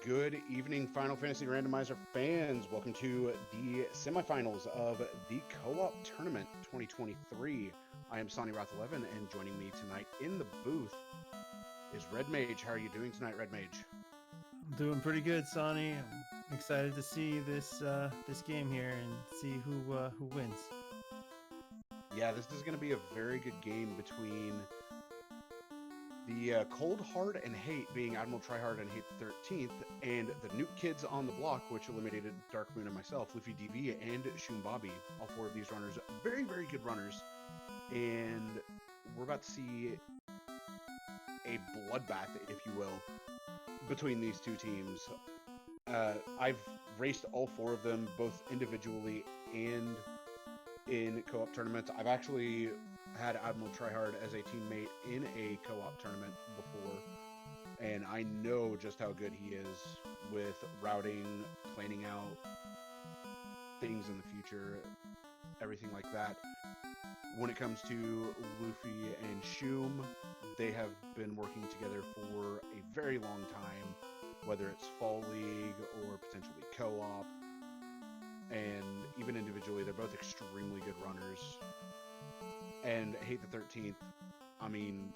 Good evening, Final Fantasy Randomizer fans. Welcome to the semifinals of the Co-op Tournament 2023. I am Sonny Roth11, and joining me tonight in the booth is Red Mage. How are you doing tonight, Red Mage? I'm doing pretty good, Sonny. I'm excited to see this game here and see who wins. Yeah, this is going to be a very good game between the Cold Hard and Hate being Admiral Tryhard and Hate the 13th, and the Nuke Kids on the block, which eliminated Dark Moon and myself, Luffy DV, and Shum Bobby. All four of these runners, very, very good runners. And we're about to see a bloodbath, if you will, between these two teams. I've raced all four of them, both individually and in co-op tournaments. I've actually had Admiral Tryhard as a teammate in a co-op tournament before, and I know just how good he is with routing, planning out things in the future, everything like that. When it comes to Luffy and Shum, they have been working together for a very long time, whether it's Fall League or potentially co-op, and even individually, they're both extremely good runners. And Hate the 13th, I mean,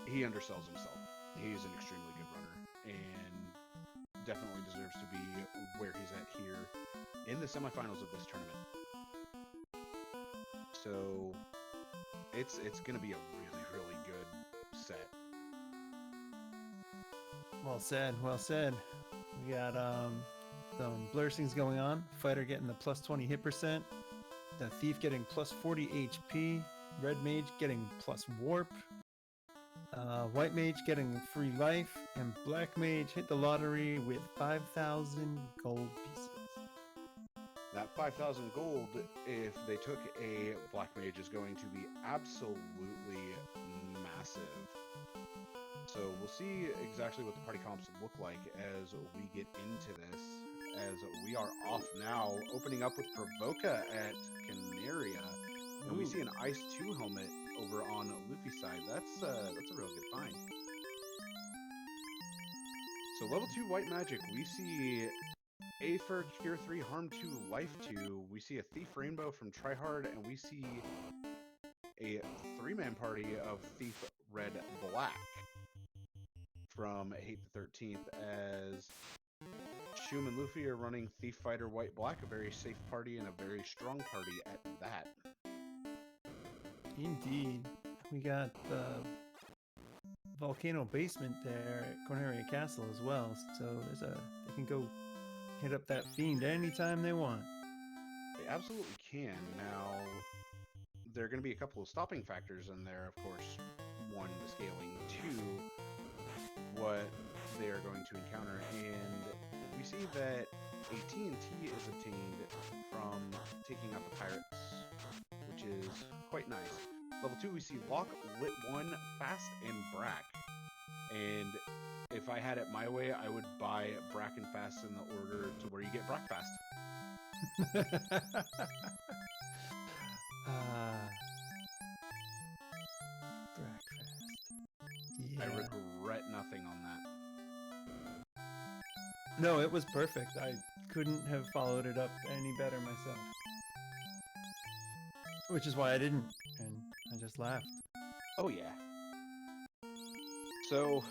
he undersells himself. He's an extremely good runner and definitely deserves to be where he's at here in the semifinals of this tournament. So it's going to be a really, really good set. Well said, well said. We got some blurstings going on. Fighter getting the plus 20 hit percent. The Thief getting plus 40 HP. Red Mage getting plus warp. White Mage getting free life. And Black Mage hit the lottery with 5,000 gold pieces. That 5,000 gold, if they took a Black Mage, is going to be absolutely massive. So we'll see exactly what the party comps look like as we get into this. As we are off now, opening up with Provoca at Canaria, and we see an Ice 2 helmet over on Luffy's side. That's a real good find. So level 2 White Magic, we see Aether, Cure 3, Harm 2, Life 2. We see a Thief Rainbow from Tryhard, and we see a 3-man party of Thief Red Black from Hate the 13th, as Shum and Luffy are running Thief Fighter White Black, a very safe party and a very strong party at that. Indeed. We got the volcano basement there at Corneria Castle as well, so they can go hit up that fiend anytime they want. They absolutely can. Now, there are going to be a couple of stopping factors in there, of course. One, the scaling. Two, what they are going to encounter, and we see that a TNT is obtained from taking out the pirates, which is quite nice. Level 2, we see Lock, Lit 1, Fast, and Brack. And if I had it my way, I would buy Brack and Fast in the order to where you get Brack Fast. Brack Fast. Yeah. I regret nothing on that. No, it was perfect. I couldn't have followed it up any better myself. Which is why I didn't, and I just laughed. Oh yeah. So,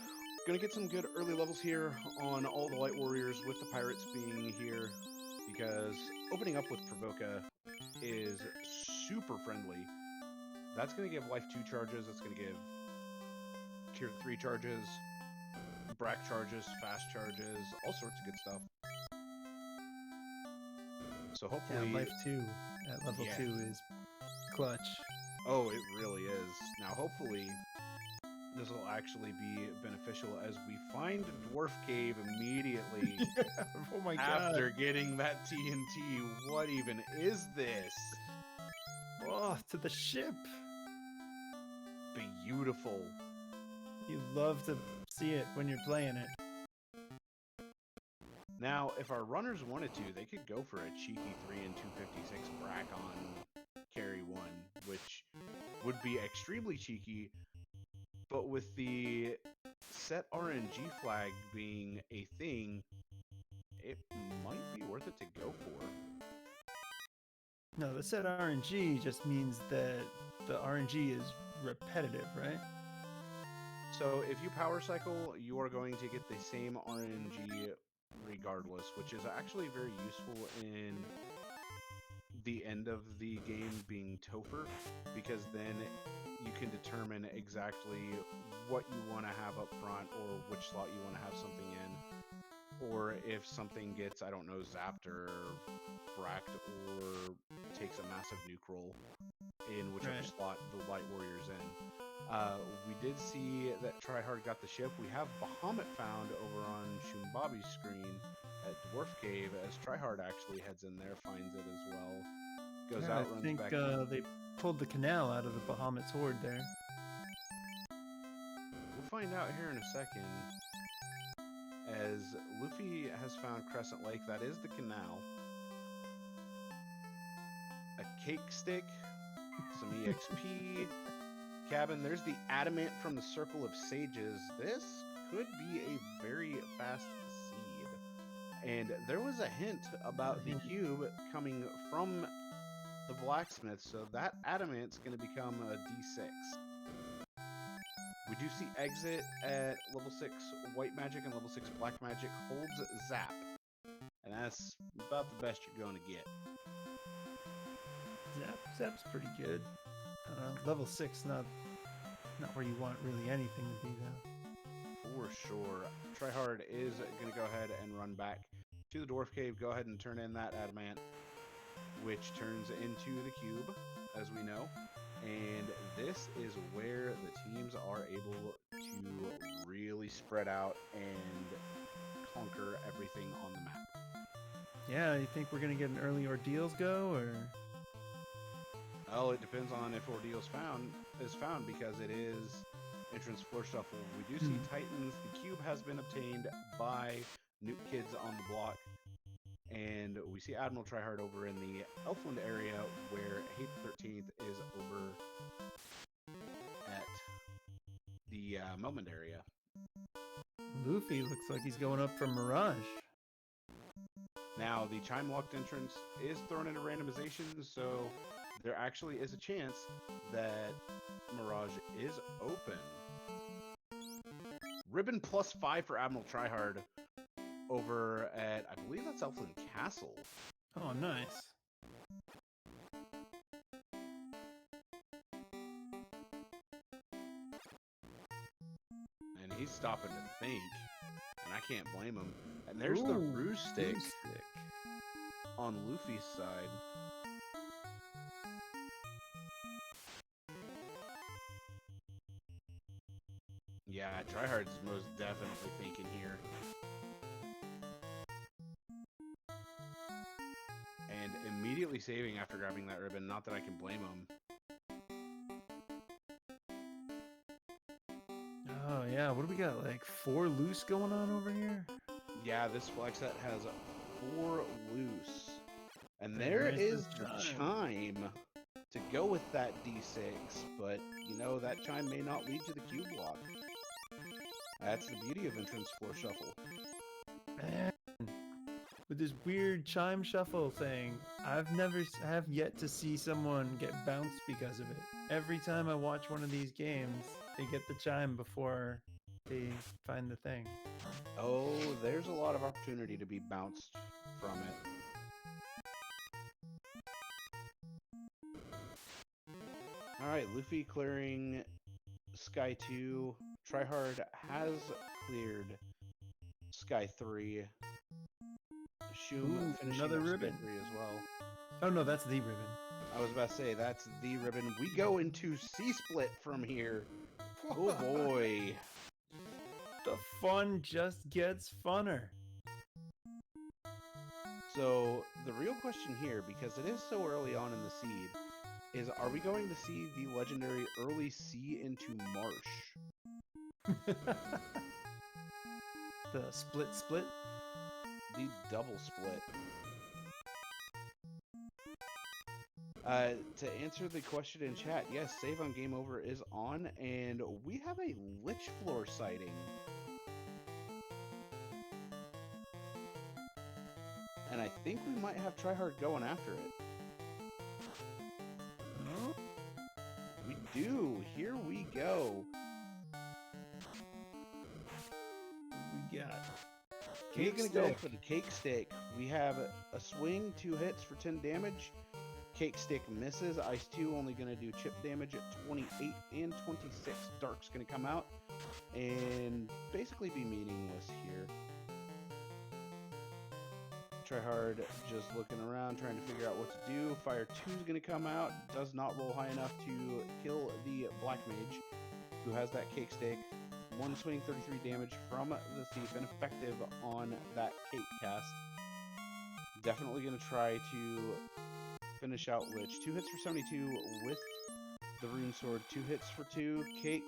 gonna get some good early levels here on all the Light Warriors with the Pirates being here, because opening up with Provoca is super friendly. That's gonna give Life 2 charges, it's gonna give Cure 3 charges, Brack charges, Fast charges, all sorts of good stuff. So hopefully... Yeah, Life 2 at level 2 is clutch. Oh, it really is. Now, hopefully, this will actually be beneficial as we find Dwarf Cave immediately oh my after God. getting that TNT. What even is this? Oh, to the ship. Beautiful. You love to see it when you're playing it. Now, if our runners wanted to, they could go for a cheeky 3 and 256 Brack on carry 1, which would be extremely cheeky, but with the set RNG flag being a thing, it might be worth it to go for. No, the set RNG just means that the RNG is repetitive, right? So if you power cycle, you are going to get the same RNG regardless, which is actually very useful in the end of the game being Topher, because then you can determine exactly what you want to have up front or which slot you want to have something in. Or if something gets, I don't know, zapped or fracked or takes a massive nuke roll in whichever slot the Light Warrior's in. We did see that Tryhard got the ship. We have Bahamut found over on Shumbabi's screen at Dwarf Cave, as Tryhard actually heads in there, finds it as well. Goes out, runs back. I think they pulled the canal out of the Bahamut's horde there. We'll find out here in a second. As Luffy has found Crescent Lake, that is the canal. A cake stick, some EXP, cabin. There's the adamant from the Circle of Sages. This could be a very fast seed. And there was a hint about the cube coming from the blacksmith, so that adamant's going to become a D6. We do see exit at level 6 white magic and level 6 black magic holds zap. And that's about the best you're going to get. Zap's pretty good. Level 6, not where you want really anything to be though. For sure. Tryhard is going to go ahead and run back to the Dwarf Cave. Go ahead and turn in that adamant, which turns into the cube, as we know. And this is where the teams are able to really spread out and conquer everything on the map. Yeah, you think we're going to get an early Ordeals go, or? Well, it depends on if Ordeals is found, because it is entrance floor shuffle. We do see Titans. The cube has been obtained by Nuke Kids on the block. And we see Admiral Tryhard over in the Elfland area, where Haate 13th is over at the Melmond area. Luffy looks like he's going up for Mirage. Now, the chime locked entrance is thrown into randomization, so there actually is a chance that Mirage is open. Ribbon +5 for Admiral Tryhard over at, I believe that's Elfland Castle. Oh, nice. And he's stopping to think, and I can't blame him. And there's the Roo Stick on Luffy's side. Yeah, Tryhard's most definitely thinking here. And immediately saving after grabbing that ribbon. Not that I can blame him. Oh, yeah. What do we got? Like 4 loose going on over here? Yeah, this flex set has 4 loose. And there is the chime to go with that D6. But, you know, that chime may not lead to the cube block. That's the beauty of entrance floor shuffle. Man. With this weird chime shuffle thing, I have yet to see someone get bounced because of it. Every time I watch one of these games, they get the chime before they find the thing. Oh, there's a lot of opportunity to be bounced from it. Alright, Luffy clearing Sky 2. Tryhard has cleared Sky 3. Shum finishing another ribbon as well. Oh no, that's the ribbon. I was about to say, that's the ribbon. We go into C-Split from here. Oh boy. The fun just gets funner. So, the real question here, because it is so early on in the seed, is are we going to see the legendary early C into Marsh? The split? The double split. To answer the question in chat, yes, save on game over is on, and we have a Lich Floor sighting And I think we might have Tryhard going after it. Oh, We do. Here we go. what we got? We're Cake going to go stick. for the cake stick. We have a swing, 2 hits for 10 damage. Cake stick misses. Ice 2 only going to do chip damage at 28 and 26. Dark's going to come out and basically be meaningless here. Tryhard just looking around, trying to figure out what to do. Fire 2 is going to come out. Does not roll high enough to kill the Black Mage, who has that cake stick. 1 swing, 33 damage from the Thief, and effective on that cake cast. Definitely going to try to finish out Lich. 2 hits for 72 with the Rune Sword. 2 hits for 2. Cake,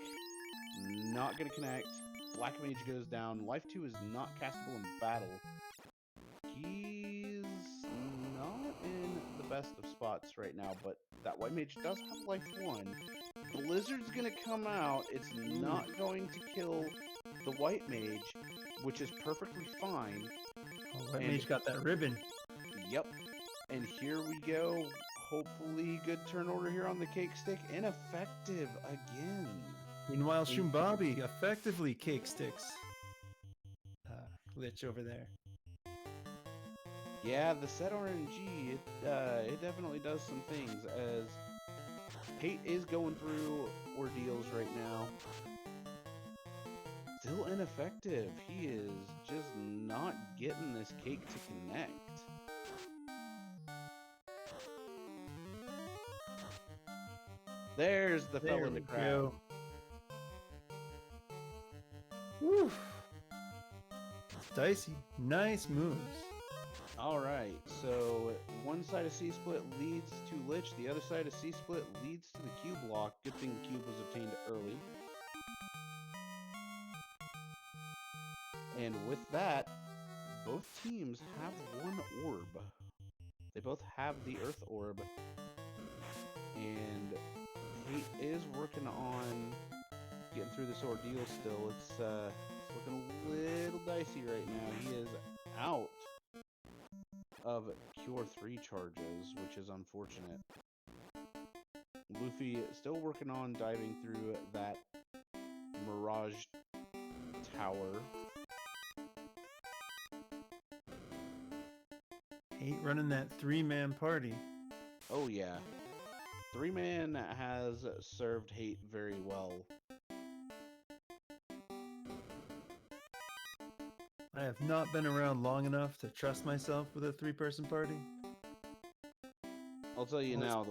not going to connect. Black Mage goes down. Life 2 is not castable in battle. He's not in the best of spots right now, but that White Mage does have life 1. Blizzard's gonna come out. It's not going to kill the White Mage, which is perfectly fine. Oh, White Mage got that ribbon. Yep. And here we go. Hopefully good turn order here on the cake stick. Ineffective again. Meanwhile, Shumbabi effectively cake sticks. Lich over there. Yeah, the set RNG, it definitely does some things, as Hate is going through ordeals right now. Still ineffective. He is just not getting this cake to connect. There's the fell in the crowd. Woo. It's dicey. Nice moves. Alright, so one side of C-Split leads to Lich, the other side of C-Split leads to the Q block. Good thing the cube was obtained early. And with that, both teams have 1 orb. They both have the Earth Orb. And Hate is working on getting through this ordeal still. It's looking a little dicey right now. He is out of Cure 3 charges, which is unfortunate. Luffy still working on diving through that Mirage Tower. Hate running that 3-man party. Oh yeah. 3-man has served Hate very well. I have not been around long enough to trust myself with a 3-person party. I'll tell you now,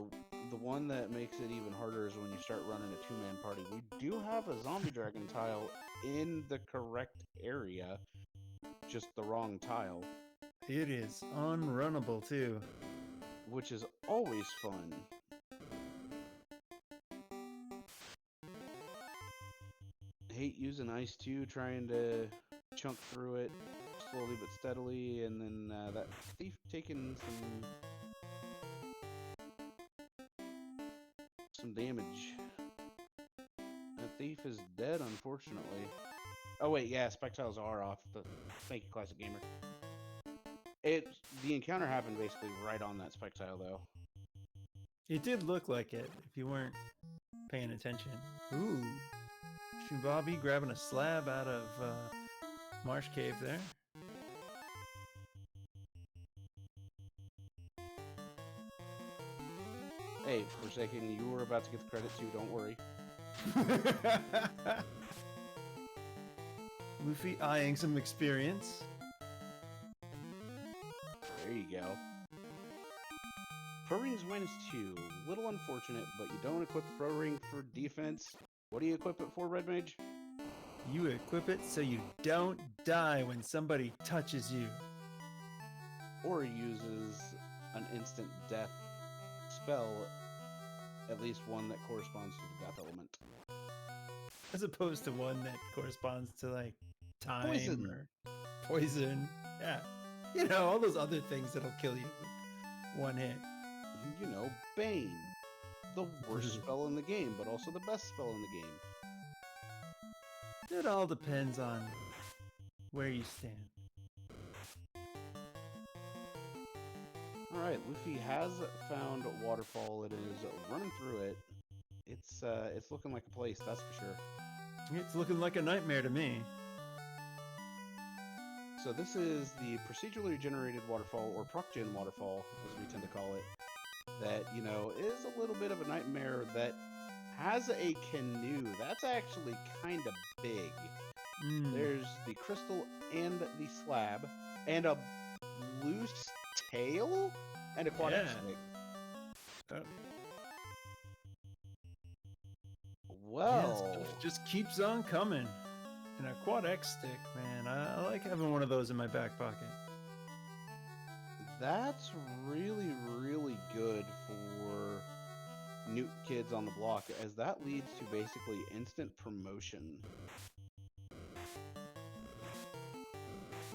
the one that makes it even harder is when you start running a 2-man party. We do have a zombie dragon tile in the correct area, just the wrong tile. It is unrunnable too. Which is always fun. Hate using Ice 2, trying to chunk through it slowly but steadily, and then that Thief taking some damage. That Thief is dead, unfortunately. Oh wait, yeah, Spectiles are off. Thank you, Classic Gamer. The encounter happened basically right on that Spectile, though. It did look like it if you weren't paying attention. Ooh. Shumbabi grabbing a slab out of Marsh Cave there. Hey, Forsaken, you were about to get the credit too, don't worry. Luffy eyeing some experience. There you go. Pro Ring's -2. Little unfortunate, but you don't equip the Pro Ring for defense. What do you equip it for, Red Mage? You equip it so you don't die when somebody touches you. Or uses an instant death spell, at least one that corresponds to the death element. As opposed to one that corresponds to, like, time Poison. or poison. Yeah. You know, all those other things that'll kill you with one hit. You know, Bane. The worst spell in the game, but also the best spell in the game. It all depends on where you stand. All right, Luffy has found a waterfall. It is running through it. It's looking like a place, that's for sure. It's looking like a nightmare to me. So this is the procedurally generated waterfall, or proc-gen waterfall, as we tend to call it. That, you know, is a little bit of a nightmare that has a canoe. That's actually kind of big. There's the crystal and the slab, and a loose tail, and a quad Yeah. stick. Yeah, Well, stuff just keeps on coming. And a quad X stick, man. I like having one of those in my back pocket. that's really, really good for NUKE kids on the block, as that leads to basically instant promotion.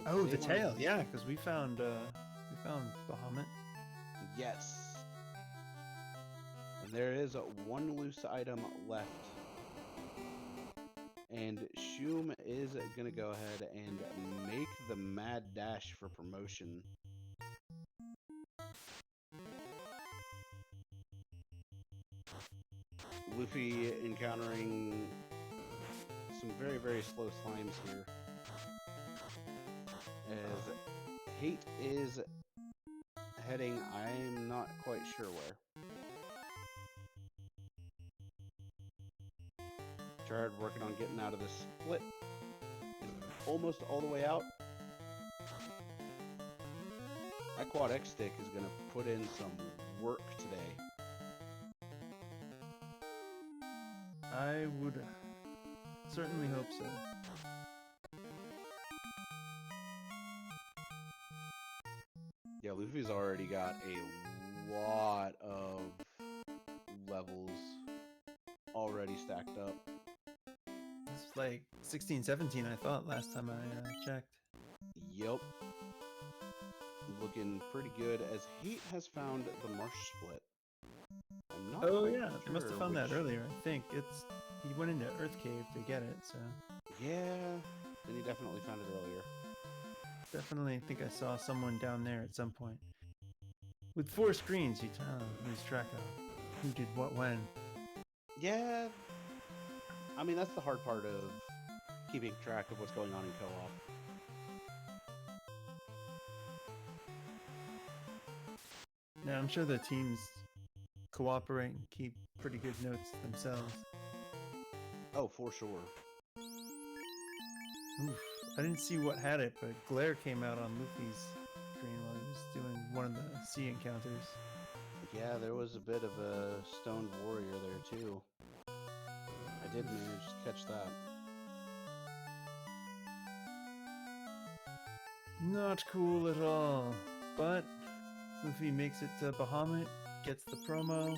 Oh, the Same on- tail, yeah, because we found Bahamut. Yes. And there is one loose item left. And Shum is going to go ahead and make the mad dash for promotion. Luffy encountering some very, very slow slimes here. As Hate is heading, I'm not quite sure where. Tryhard working on getting out of this split. Is almost all the way out. That quad X stick is going to put in some work today. I would certainly hope so. Yeah, Luffy's already got a lot of levels already stacked up. It's like 16, 17, I thought, last time I checked. Yep. Looking pretty good, as Hate has found the marsh split. I'm not Oh quite yeah, they must have sure found that which- earlier. I think he went into Earth Cave to get it, so Yeah, then he definitely found it earlier. definitely think I saw someone down there at some point. With 4 screens, you lose track of who did what when. Yeah, I mean, that's the hard part of keeping track of what's going on in co-op. Now I'm sure the teams cooperate and keep pretty good notes themselves. Oh, for sure. Oof. I didn't see what had it, but glare came out on Luffy's screen while he was doing one of the sea encounters. Yeah, there was a bit of a stoned warrior there too. I did manage to catch that. Not cool at all. But Luffy makes it to Bahamut, gets the promo.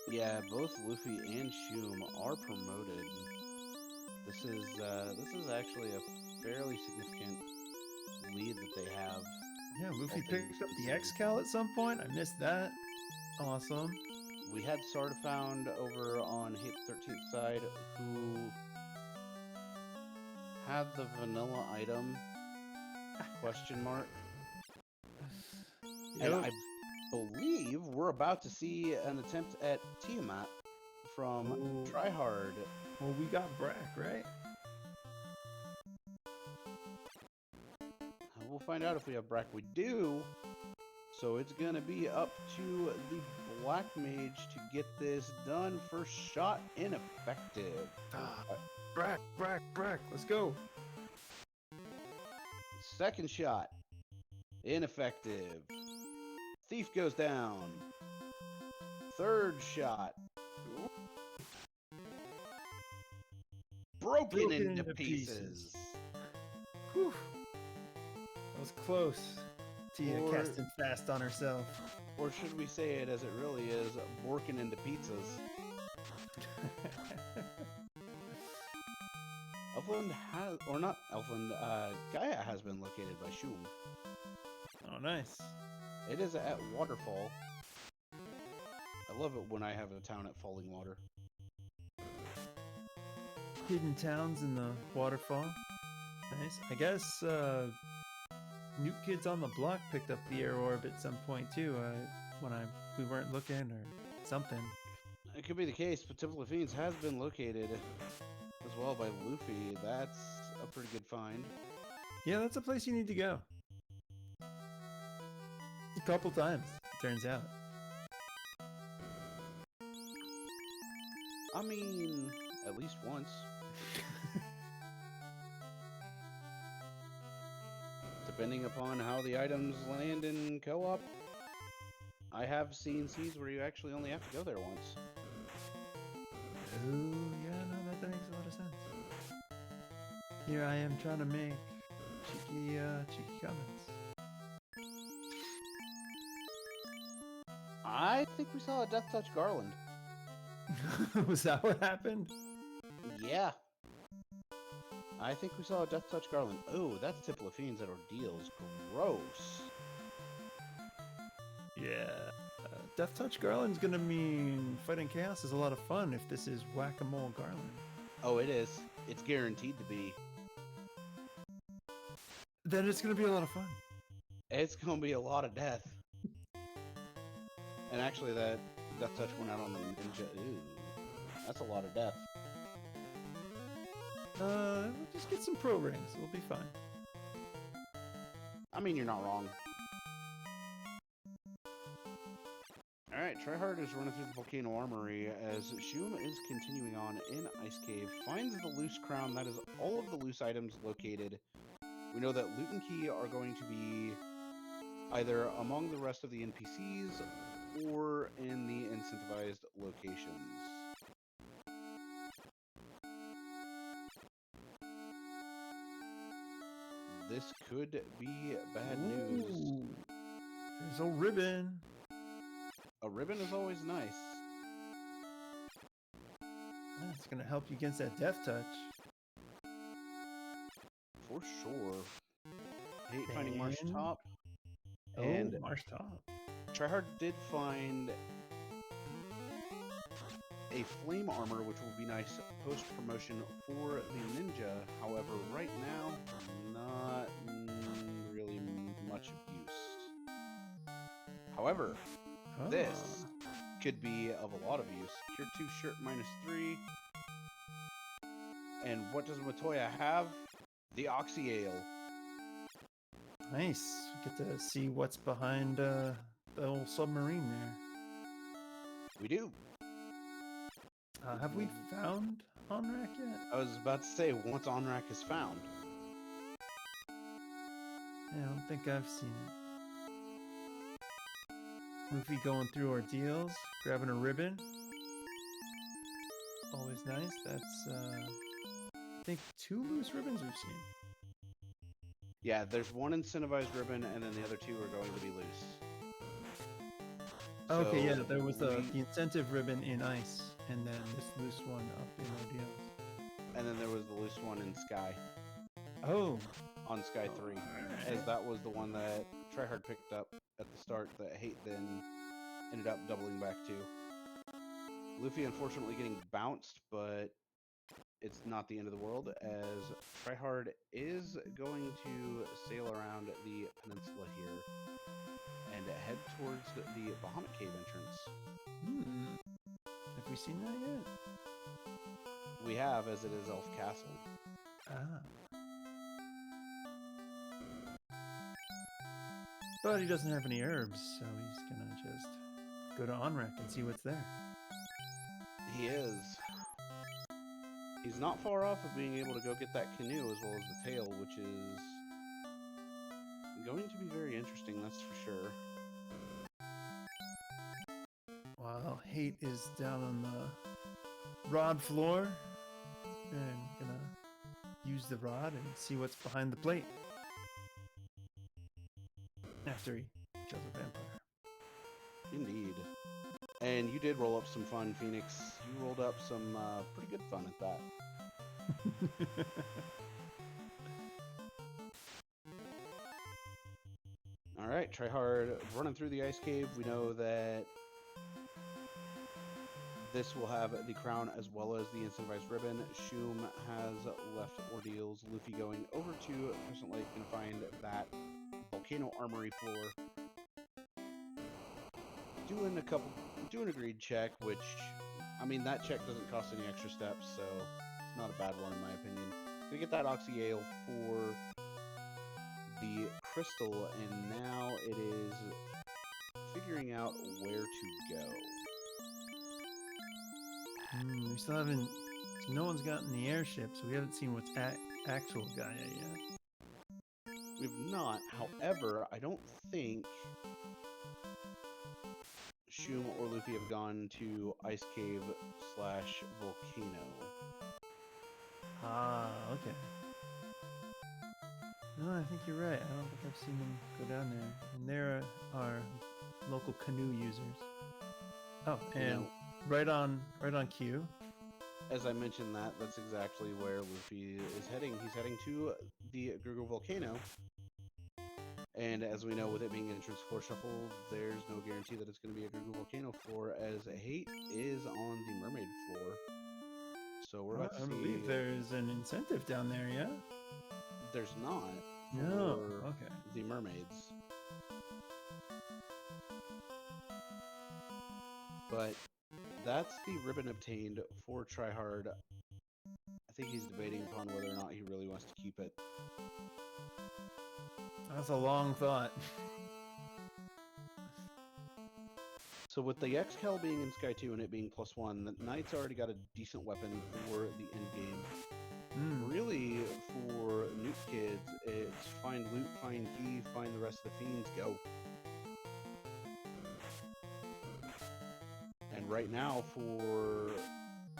Yeah, both Luffy and Shum are promoted. This is actually a fairly significant lead that they have. Yeah, Luffy all things picked up the considered. X-Cal at some point. I missed that. Awesome. We had Sarda found over on Hate 13th side, who had the vanilla item, question mark. And Yep. I believe we're about to see an attempt at Tiamat from Ooh. Tryhard. Well, we got Brack, right? We'll find out if we have Brack. We do. So it's going to be up to the Black Mage to get this done. First shot ineffective. Brack. Let's go. Second shot ineffective. Thief goes down. Third shot broken into pieces. Whew. That was close. Tia Or- casting fast on herself. Or should we say it as it really is, working into pizzas. Elfland has, or not Elfland, Gaia has been located by Shum. Oh, nice. It is at Waterfall. I love it when I have a town at Falling Water. Hidden towns in the waterfall. Nice. I guess Nuke Kids on the Block picked up the air orb at some point too. When we weren't looking or something. It could be the case, but Temple of Fiends has been located as well by Luffy. That's a pretty good find. Yeah, that's a place you need to go. A couple times, it turns out. I mean, at least once. Depending upon how the items land in co-op, I have seen seeds where you actually only have to go there once. Oh, yeah, no, that makes a lot of sense. Here I am trying to make cheeky comments. I think we saw a Death Touch Garland. Was that what happened? Yeah. I think we saw a Death Touch Garland. Oh, that's Temple of Fiends at Ordeals. Gross. Yeah. Death Touch Garland's gonna mean fighting chaos is a lot of fun if this is Whack-A-Mole Garland. Oh, it is. It's guaranteed to be. Then it's gonna be a lot of fun. It's gonna be a lot of death. And actually, that Death Touch went out on the ninja. Ooh, that's a lot of death. We'll just get some pro rings. We'll be fine. I mean, you're not wrong. Alright, Tryhard is running through the Volcano Armory as Shum is continuing on in Ice Cave, finds the loose crown. That is all of the loose items located. We know that Loot and Key are going to be either among the rest of the NPCs or in the incentivized locations. This could be bad news. There's a ribbon. A ribbon is always nice. Yeah, it's gonna help you against that Death Touch. For sure. Hate finding Marsh Top. Oh, And Marsh Top. Tryhard did find a flame armor, which will be nice post-promotion for the ninja. However, right now, not really much of use. However, this could be of a lot of use. Cure 2 shirt -3. And what does Matoya have? The Oxy Ale. Nice. Get to see what's behind the old submarine there. We do. Have we found Onrak yet? I was about to say, once Onrak is found. Yeah, I don't think I've seen it. Luffy going through ordeals, grabbing a ribbon. Always nice. That's, I think 2 loose ribbons we've seen. Yeah, there's one incentivized ribbon, and then the other 2 are going to be loose. Okay, So yeah, there was the incentive ribbon in Ice, and then this loose one up in ordeals. And then there was the loose one in Sky. Oh. On Sky 3. As that was the one that Tryhard picked up at the start that Hate then ended up doubling back to. Luffy unfortunately getting bounced, but it's not the end of the world, as Tryhard is going to sail around the peninsula here and head towards the Bahamut Cave entrance. Have we seen that yet? We have, as it is Elf Castle. But he doesn't have any herbs, so he's gonna just go to Onrak and see what's there. He is. He's not far off of being able to go get that canoe as well as the tail, which is going to be very interesting, that's for sure. While Hate is down on the rod floor and gonna use the rod and see what's behind the plate after he kills a vampire. Indeed. And you did roll up some fun, Phoenix. You rolled up some pretty good fun at that. Alright, Tryhard running through the ice cave. We know that this will have the crown as well as the incentivized ribbon. Shum has left ordeals. Luffy going over to Crescent Lake and find that Volcano Armory floor. Doing a greed check, which, I mean, that check doesn't cost any extra steps, so it's not a bad one in my opinion. Gonna get that Oxy Ale for the crystal, and now it is figuring out where to go. We still haven't. So no one's gotten the airship, so we haven't seen what's actual Gaia yet. We've not. However, I don't think Shum or Luffy have gone to Ice Cave / Volcano. Ah, okay. No, I think you're right. I don't think I've seen them go down there. And there are local canoe users. Oh, and right on cue. As I mentioned that's exactly where Luffy is heading. He's heading to the Grugu Volcano. And as we know, with it being an entrance floor shuffle, there's no guarantee that it's going to be a Grugu Volcano floor, as Hate is on the Mermaid floor. So we're about to see... I believe there's an incentive down there, yeah? There's not. No, for okay. The mermaids. But that's the ribbon obtained for Tryhard. I think he's debating upon whether or not he really wants to keep it. That's a long thought. So with the Xcal being in Sky 2 and it being +1, the Knight's already got a decent weapon for the end game. Really, for NUKE kids, it's find loot, find key, find the rest of the fiends, go. And right now, for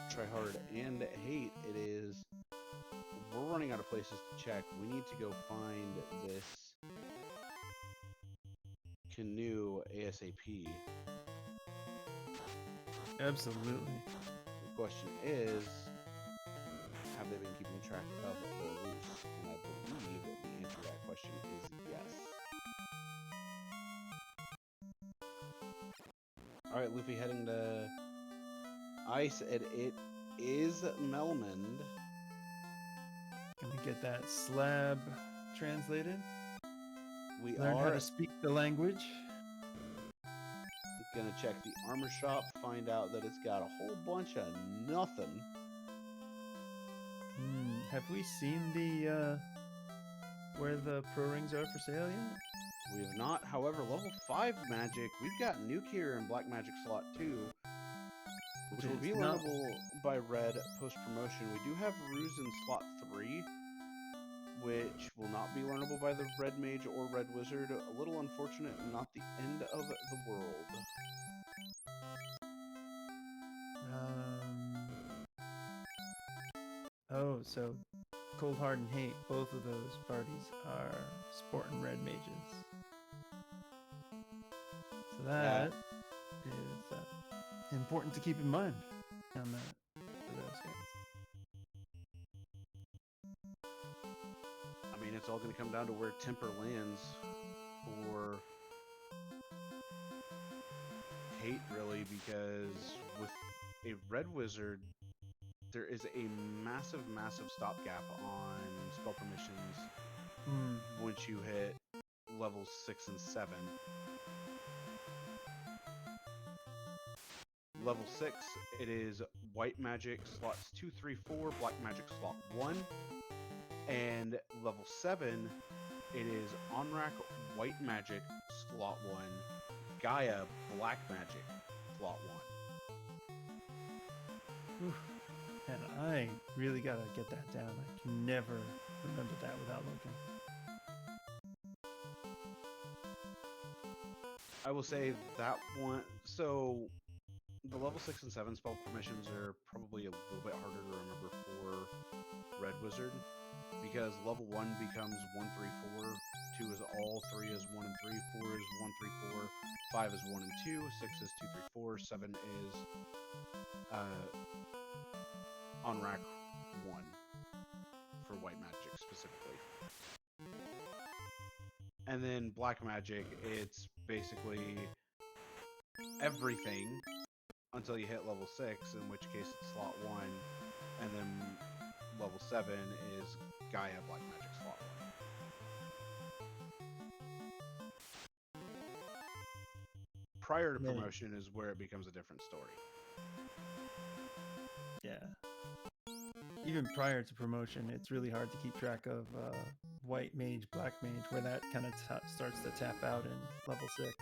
Tryhard and Hate, it is, we're running out of places to check. We need to go find this canoe ASAP. Absolutely. The question is, have they been keeping track of the loose? And I believe the answer to that question is yes. Alright, Luffy heading to Ice, and it is Melmond. Can we get that slab translated? We Learn are how to speak the language. gonna check the armor shop, find out that it's got a whole bunch of nothing. Have we seen the where the pro rings are for sale yet? We have not. However, level 5 magic, we've got NUKE here in Black Magic slot 2, which will be learnable by Red post-promotion. We do have Ruse in slot 3, which will not be learnable by the Red Mage or Red Wizard. A little unfortunate, not the end of the world. Oh, so Cold Hard and Hate, both of those parties are sporting red mages. So that is important to keep in mind on that for those guys. I mean, it's all going to come down to where Temper lands for Hate, really, because with a Red Wizard, there is a massive, massive stopgap on spell permissions once you hit levels 6 and 7. Level 6, it is White Magic slots 2, 3, 4, Black Magic slot 1. And level 7, it is Onrak White Magic slot 1, Gaia Black Magic slot 1. Oof. And I really gotta get that down. I can never remember that without looking. I will say that one, so the level 6 and 7 spell permissions are probably a little bit harder to remember for Red Wizard, because level 1 becomes 1, 3, 4, 2 is all, 3 is 1 and 3, 4 is 1, 3, 4, 5 is 1 and 2, 6 is 2, 3, 4, 7 is on rack 1 for White Magic specifically. And then Black Magic, it's basically everything until you hit level 6, in which case it's slot 1, and then level 7 is Gaia Black Magic slot prior to Right. promotion is where it becomes a different story. Yeah. Even prior to promotion, it's really hard to keep track of white mage, black mage, where that kind of starts to tap out in level 6.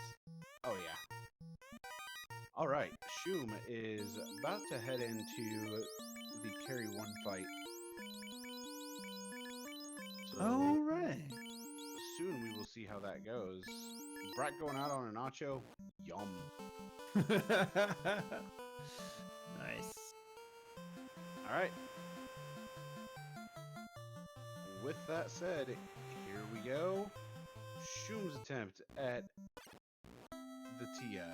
Oh yeah. All right, Shum is about to head into the carry 1 fight. So All right. soon we will see how that goes. Brat going out on a nacho, yum. Nice. All right. With that said, here we go. Shum's attempt at the Tia.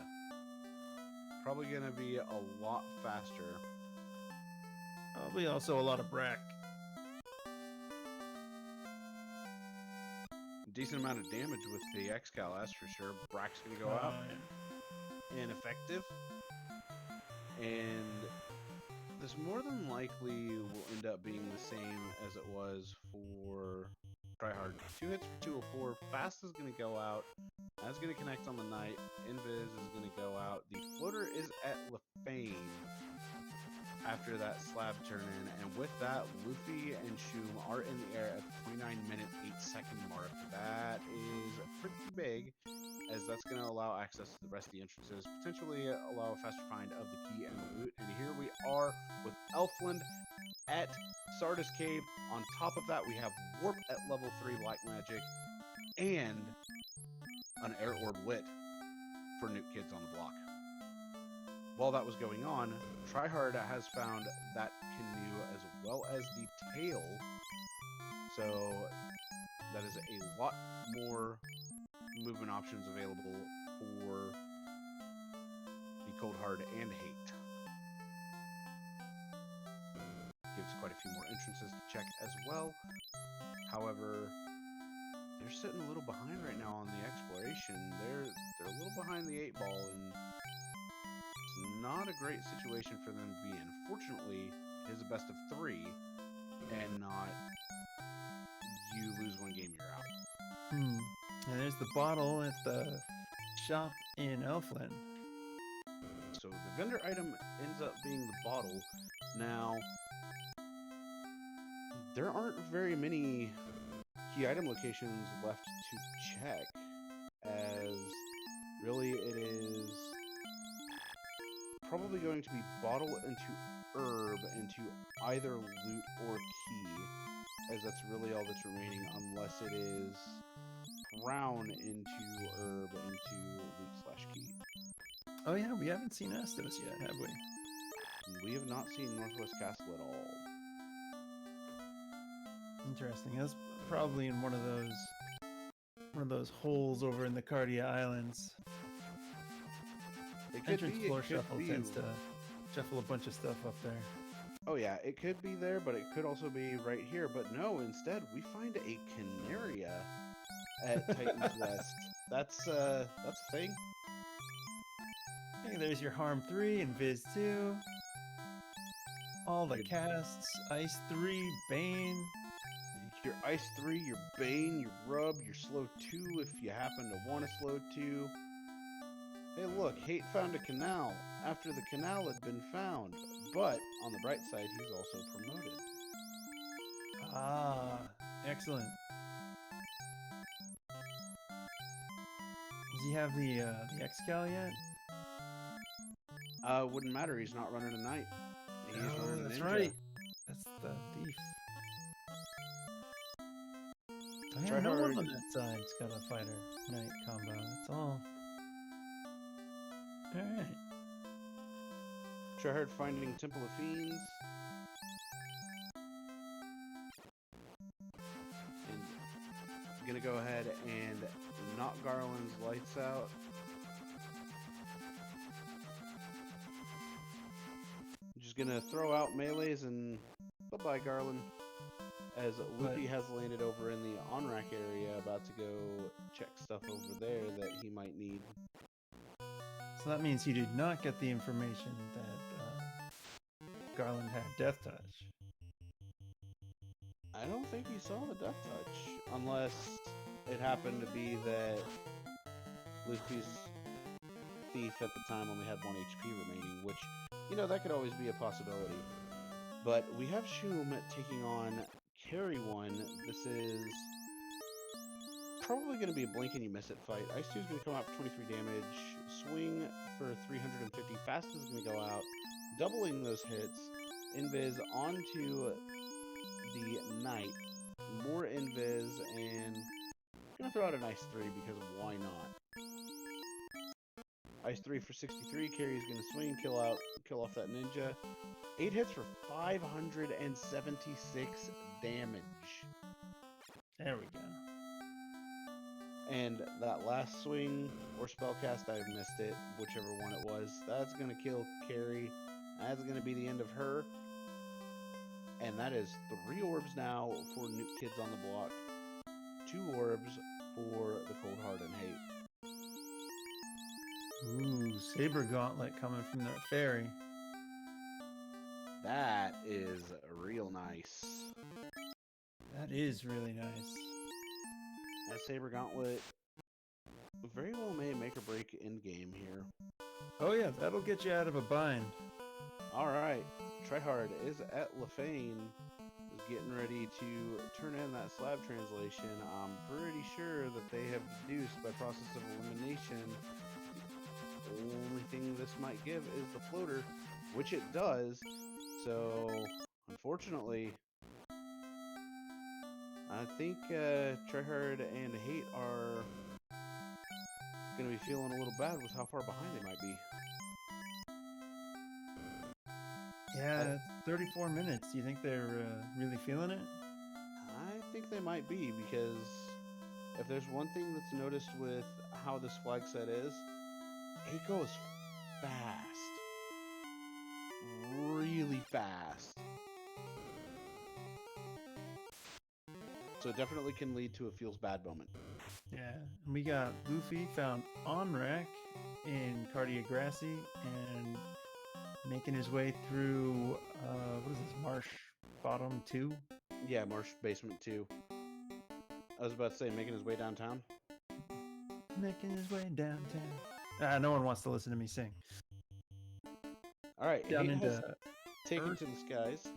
Probably gonna be a lot faster. Probably also a lot of brack. Decent amount of damage with the Excal, that's for sure. Brack's gonna go out. Ineffective. And this more than likely will end up being the same as it was for Tryhard. 2 hits for 204. Fast is going to go out. That's going to connect on the Knight. Invis is going to go out. The floater is at Lefane after that slab turn in. And with that, Luffy and Shum are in the air at the 29-minute, 8-second mark. That is pretty big, as that's going to allow access to the rest of the entrances, potentially allow a faster find of the key and the loot. And here we are with Elfland at Sardis Cave. On top of that, we have Warp at level 3 Black Magic, and an Air Orb lit for Nuke Kids on the block. While that was going on, Tryhard has found that canoe as well as the tail, so that is a lot more movement options available for the Cold Hard and Hate. Gives quite a few more entrances to check as well. However, they're sitting a little behind right now on the exploration. They're a little behind the 8 ball, and it's not a great situation for them to be in. Fortunately, it is a best of 3, and not you lose 1 game, you're out. And there's the bottle at the shop in Elfland. So the vendor item ends up being the bottle. Now, there aren't very many key item locations left to check, as really it is probably going to be bottle into herb into either loot or key, as that's really all that's remaining, unless it is crown into herb into loot/key. Oh yeah, we haven't seen Estos yet, have we? We have not seen Northwest Castle at all. Interesting. That's probably in one of those holes over in the Cardia Islands. It could Entrance be, floor it could shuffle be. tends to shuffle a bunch of stuff up there. Oh yeah, it could be there, but it could also be right here. But no, instead we find a Canaria at Titan's West. That's a thing. Hey, there's your Harm 3 and Viz 2. All the casts, Ice 3, Bane. Your Ice 3, your Bane, your Rub, your Slow 2 if you happen to want a Slow 2. Hey look, Hate found a canal after the canal had been found. But, on the bright side, he's also promoted. Ah, excellent. Does he have the Excal yet? Wouldn't matter, he's not running a Knight. He's running a that's Ninja. right. That's the thief. I Try have no one hard. on that side. It's got a fighter knight combo. That's all. Alright. Tryhard finding Temple of Fiends. And gonna go ahead and knock Garland's lights out. Just gonna throw out melees and bye-bye, Garland. As Luffy has landed over in the on-rack area, about to go check stuff over there that he might need. So that means he did not get the information that Garland had Death Touch. I don't think he saw the Death Touch, unless it happened to be that Luffy's Thief at the time only had 1 HP remaining, which, you know, that could always be a possibility. But we have Shum taking on Carry One. This is probably going to be a blink and you miss it fight. Ice 2 is going to come out for 23 damage. Swing for 350. Fast is going to go out, doubling those hits. Invis onto the Knight. More Invis, and I'm going to throw out an Ice 3 because why not? Ice 3 for 63. Carry's going to swing, kill off that ninja. 8 hits for 576 damage. There we go. And that last swing or spellcast, I missed it, whichever one it was. That's going to kill Carrie. That's going to be the end of her. And that is 3 orbs now for Nuke Kids on the block. 2 orbs for the Cold Heart and Hate. Ooh, Saber Gauntlet coming from that fairy. That is real nice. That is really nice. That Saber Gauntlet very well may make or break end game here. Oh yeah, that'll get you out of a bind. Alright, Tryhard is at Lefane, is getting ready to turn in that slab translation. I'm pretty sure that they have deduced by process of elimination the only thing this might give is the floater, which it does. So, unfortunately, I think Tryhard and Hate are going to be feeling a little bad with how far behind they might be. Yeah, 34 minutes. Do you think they're really feeling it? I think they might be, because if there's one thing that's noticed with how this flag set is, it goes fast. Really fast. So it definitely can lead to a feels bad moment. Yeah, and we got Luffy found on rack in Cardiograssi and making his way through, what is this, Marsh Bottom 2? Yeah, Marsh Basement 2. I was about to say, making his way downtown. Making his way downtown. No one wants to listen to me sing. Alright, Down Hate into has taken Earth. to the skies.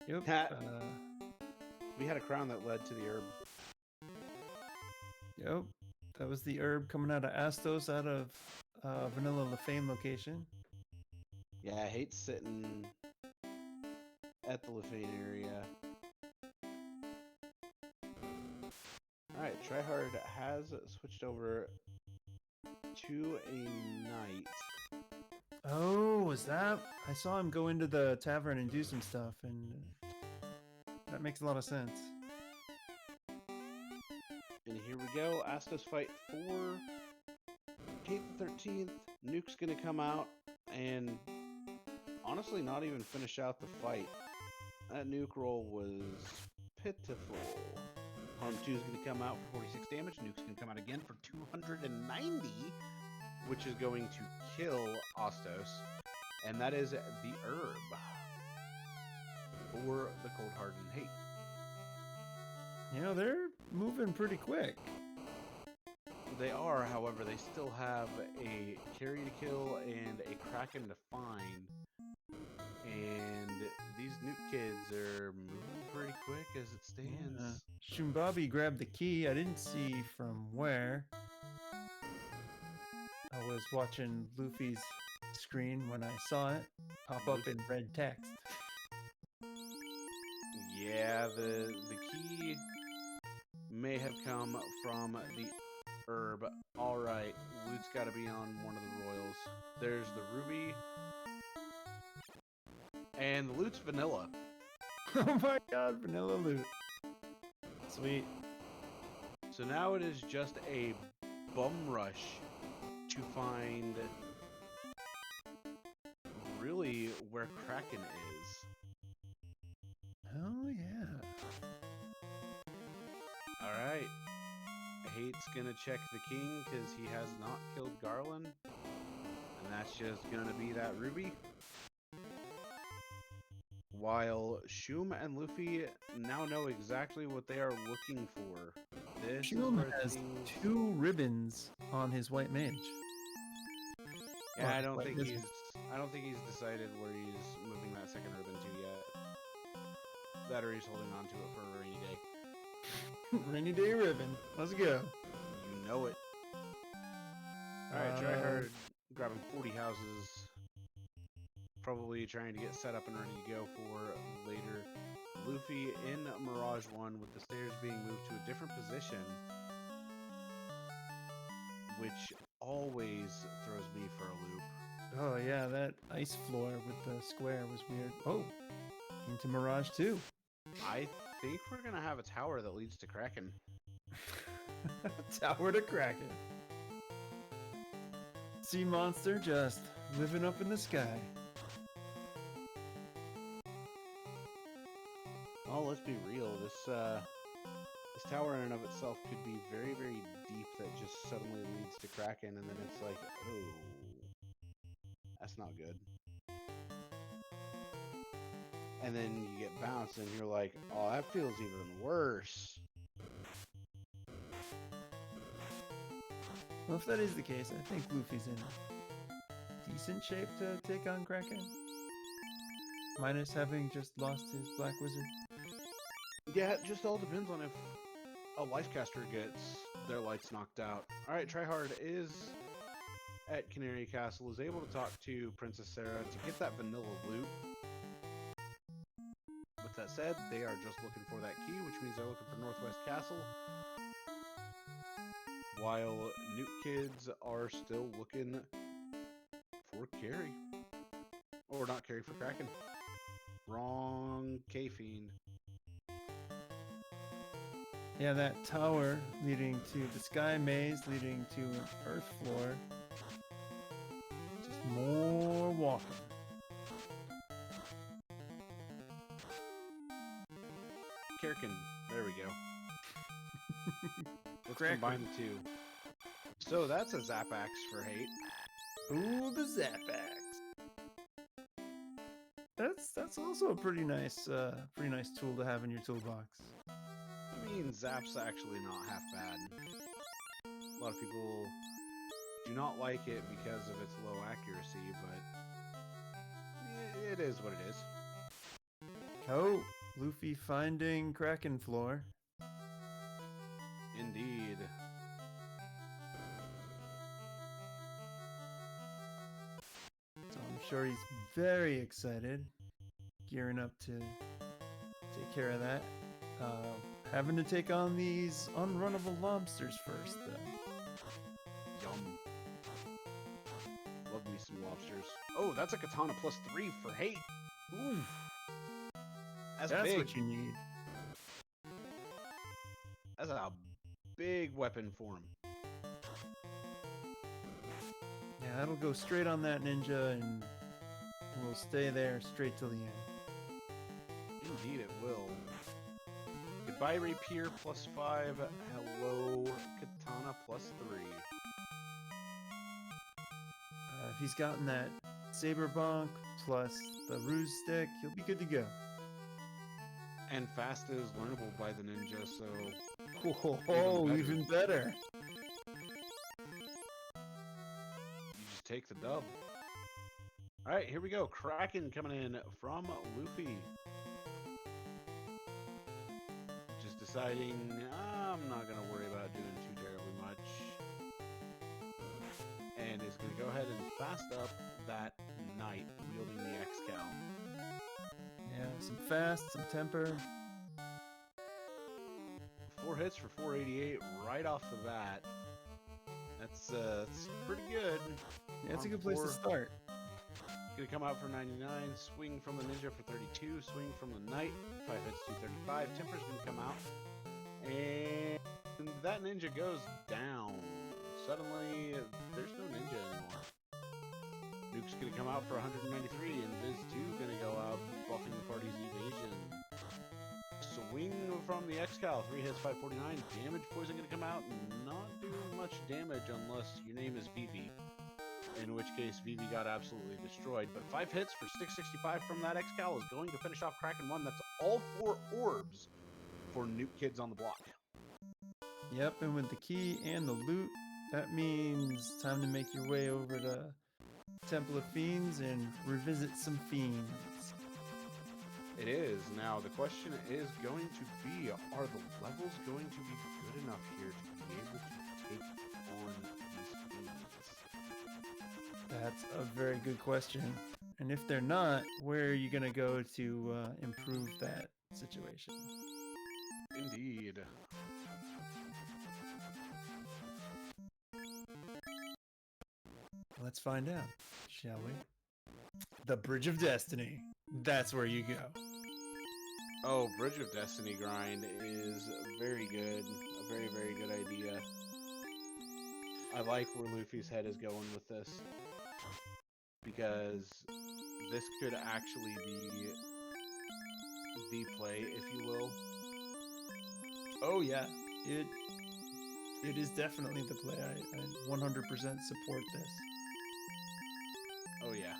Yep. We had a crown that led to the herb. Yep. That was the herb coming out of Astos, out of Vanilla Lefane location. Yeah, Hate's sitting at the Lefane area. Alright, Tryhard has switched over to a Knight. Oh, was that? I saw him go into the tavern and do some stuff, and that makes a lot of sense. And here we go. Astos fight for Hate the 13th. Nuke's gonna come out and honestly not even finish out the fight. That Nuke roll was pitiful. Harm 2 is gonna come out for 46 damage. Nuke's gonna come out again for 290, which is going to kill Astos. And that is the herb for the Cold Heart and Hate. You know, they're moving pretty quick. They are, however, they still have a carry to kill and a Kraken to find. And these Nuke Kids are moving pretty quick as it stands. Shumbabi grabbed the key. I didn't see from where. I was watching Luffy's screen when I saw it pop up in red text. Yeah, the key may have come from the herb. Alright, loot's gotta be on one of the royals. There's the ruby. And the loot's vanilla. Oh my god, vanilla loot. Sweet. So now it is just a bum rush to find really where Kraken is. Oh yeah. Alright. Hate's gonna check the king because he has not killed Garland. And that's just gonna be that ruby. While Shum and Luffy now know exactly what they are looking for. This Shum is where has things... 2 ribbons on his white mage. Yeah, Or I don't White think Wizard. he's decided where he's moving that second ribbon to yet. That or he's holding on to it for a rainy day. Rainy day ribbon. Let's go. You know it. Alright, try hard grabbing 40 houses. Probably trying to get set up and ready to go for later. Luffy in Mirage 1 with the stairs being moved to a different position, which always throws me for a loop. Oh yeah, that ice floor with the square was weird. Oh, into Mirage 2. I think we're gonna have a tower that leads to Kraken. Tower to Kraken. Sea monster just living up in the sky. Oh, let's be real. This tower in and of itself could be very, very deep. That just suddenly leads to Kraken, and then it's like, oh, that's not good. And then you get bounced, and you're like, oh, that feels even worse. Well, if that is the case, I think Luffy's in decent shape to take on Kraken. Minus having just lost his Black Wizard. Yeah, it just all depends on if a Lifecaster gets their lights knocked out. Alright, Tryhard is at Canary Castle, is able to talk to Princess Sarah to get that vanilla loot. With that said, they are just looking for that key, which means they're looking for Northwest Castle. While Nuke Kids are still looking for Carry. Or not Carry, for Kraken. Wrong K-Fiend. Yeah, that tower leading to the Sky Maze, leading to an Earth floor. Just more walking. Kirkin. There we go. Let's Kraken. combine the two. So that's a Zapax for Hate. Ooh, the Zapax. That's also a pretty nice tool to have in your toolbox. I mean, Zap's actually not half bad. A lot of people do not like it because of its low accuracy, but it is what it is. Oh, Luffy finding Kraken floor. Indeed. So I'm sure he's very excited, gearing up to take care of that. Having to take on these unrunnable lobsters first, though. Yum. Love me some lobsters. Oh, that's a katana +3 for Hate. Ooh, That's that's big. what you need. That's a big weapon for him. Yeah, that'll go straight on that ninja, and we'll stay there straight till the end. Indeed, it will. Goodbye, Rapier +5. Hello, Katana +3. If he's gotten that saber bonk plus the ruse stick, he'll be good to go. And fast is learnable by the ninja, so Oh, even better. you just take the dub. Alright, here we go. Kraken coming in from Luffy. Just deciding, I'm not going to worry about doing too terribly much. And is going to go ahead and fast up that knight wielding the X-Cal. Yeah, some fast, some temper. 4 hits for 488 right off the bat. That's pretty good. Yeah, it's a good place to start. Gonna come out for 99, swing from the ninja for 32, swing from the knight, 5 hits, 235. Temper's gonna come out, and that ninja goes down. Suddenly, there's no ninja anymore. Nuke's gonna come out for 193, and Viz 2 gonna go out, buffing the party's evasion. Swing from the X-Cal, 3 hits, 549. Damage poison gonna come out, not doing much damage unless your name is Vivi. In which case, Vivi got absolutely destroyed. But 5 hits for 665 from that X-Cal is going to finish off Kraken 1. That's all 4 orbs for Nuke Kids on the block. Yep, and with the key and the loot, that means time to make your way over to Temple of Fiends and revisit some fiends. It is. Now, the question is going to be, are the levels going to be good enough here to be able to take on these fiends? That's a very good question. And if they're not, where are you going to go to improve that situation? Indeed. Let's find out, shall we? The Bridge of Destiny. That's where you go. Oh, Bridge of Destiny grind is very good. A very, very good idea. I like where Luffy's head is going with this. Because this could actually be the play, if you will. Oh yeah, it is definitely the play. I 100% support this. Oh yeah.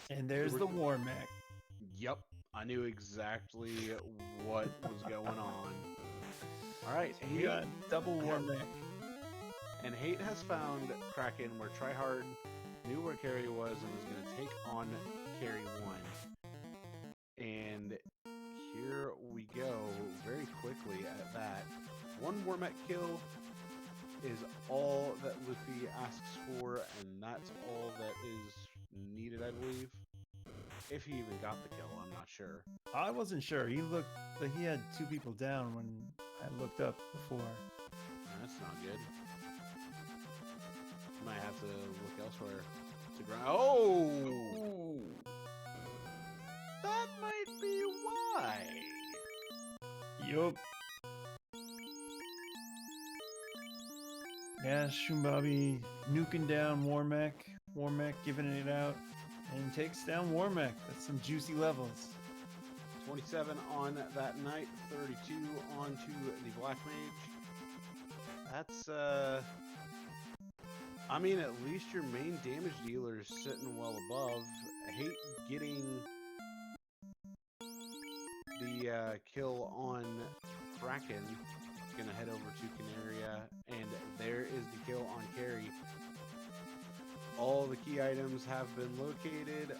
And there's the War Mech. Yep, I knew exactly what was going on. All right, We got double War Mech. And Hate has found Kraken where Tryhard knew where Carrie was and was going to take on Carrie 1. And here we go, very quickly at that. One War Mech kill is all that Luffy asks for, and that's all that is needed, I believe. If he even got the kill, I'm not sure. I wasn't sure. He looked like he had 2 people down when I looked up before. That's not good. Might have to look elsewhere to grind. Oh! That might be why. Yup. Yeah, Shumbabi nuking down War Mech. War Mech giving it out. And takes down War Mech. That's some juicy levels. 27 on that night, 32 onto the Black Mage. That's, I mean, at least your main damage dealer is sitting well above. I hate getting the kill on Kraken. Gonna head over to Canaria, and there is the kill on Carrie. All the key items have been located.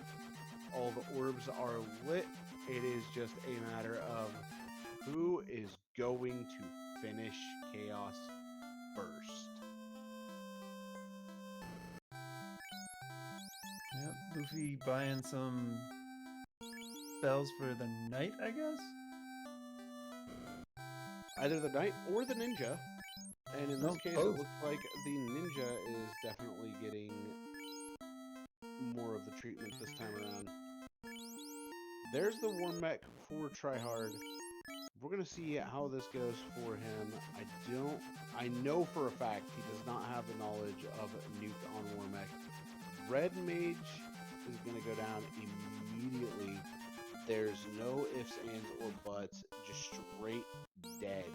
All the orbs are lit. It is just a matter of who is going to finish Chaos first. Yep, Luffy buying some spells for the knight, I guess? Either the knight or the ninja. And in this case, both. it looks like the ninja is definitely getting more of the treatment this time around. There's the War Mech for Tryhard. We're going to see how this goes for him. I know for a fact he does not have the knowledge of Nuke on War Mech. Red Mage is going to go down immediately. There's no ifs, ands, or buts. Just straight dead.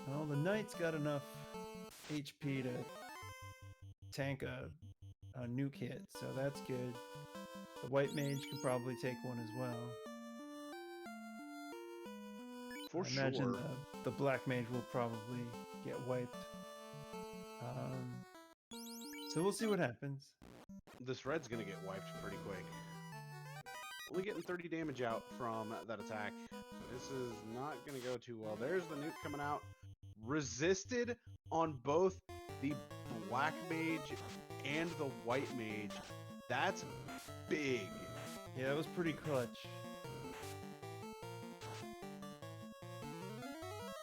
Well, the knight's got enough HP to tank a nuke hit, so that's good. The white mage could probably take one as well. For I imagine sure. the black mage will probably get wiped. So we'll see what happens. This red's going to get wiped pretty quick. Only getting 30 damage out from that attack. This is not going to go too well. There's the nuke coming out. Resisted on both the black mage and the white mage. That's big. Yeah, it was pretty clutch.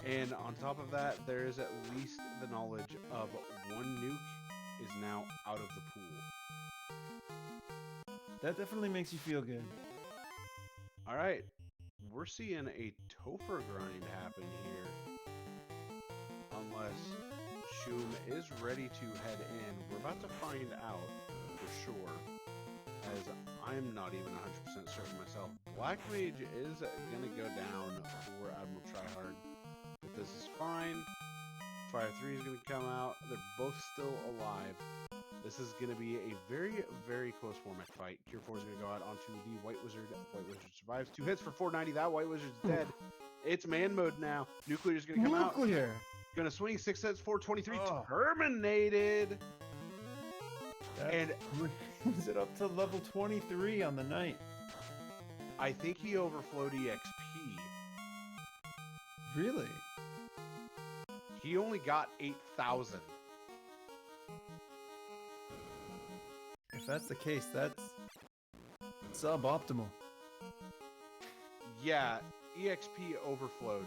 And on top of that, there is at least the knowledge of one nuke is now out of the pool. That definitely makes you feel good. All right, we're seeing a Topher grind happen here. Unless Shum is ready to head in. We're about to find out for sure, as I'm not even 100% certain myself. Black Mage is going to go down for Admiral Tryhard, but this is fine. Fire 3 is going to come out. They're both still alive. This is going to be a very, very close War Mech fight. Cure 4 is going to go out onto the White Wizard. White Wizard survives. 2 hits for 490. That White Wizard's dead. It's man mode now. Nuclear's gonna come out. Nuclear. Gonna swing 6 hits, 423. Oh. Terminated. That And brings it up to level 23 on the night. I think he overflowed EXP. Really? He only got 8,000. If that's the case, that's suboptimal. Yeah, EXP overflowed.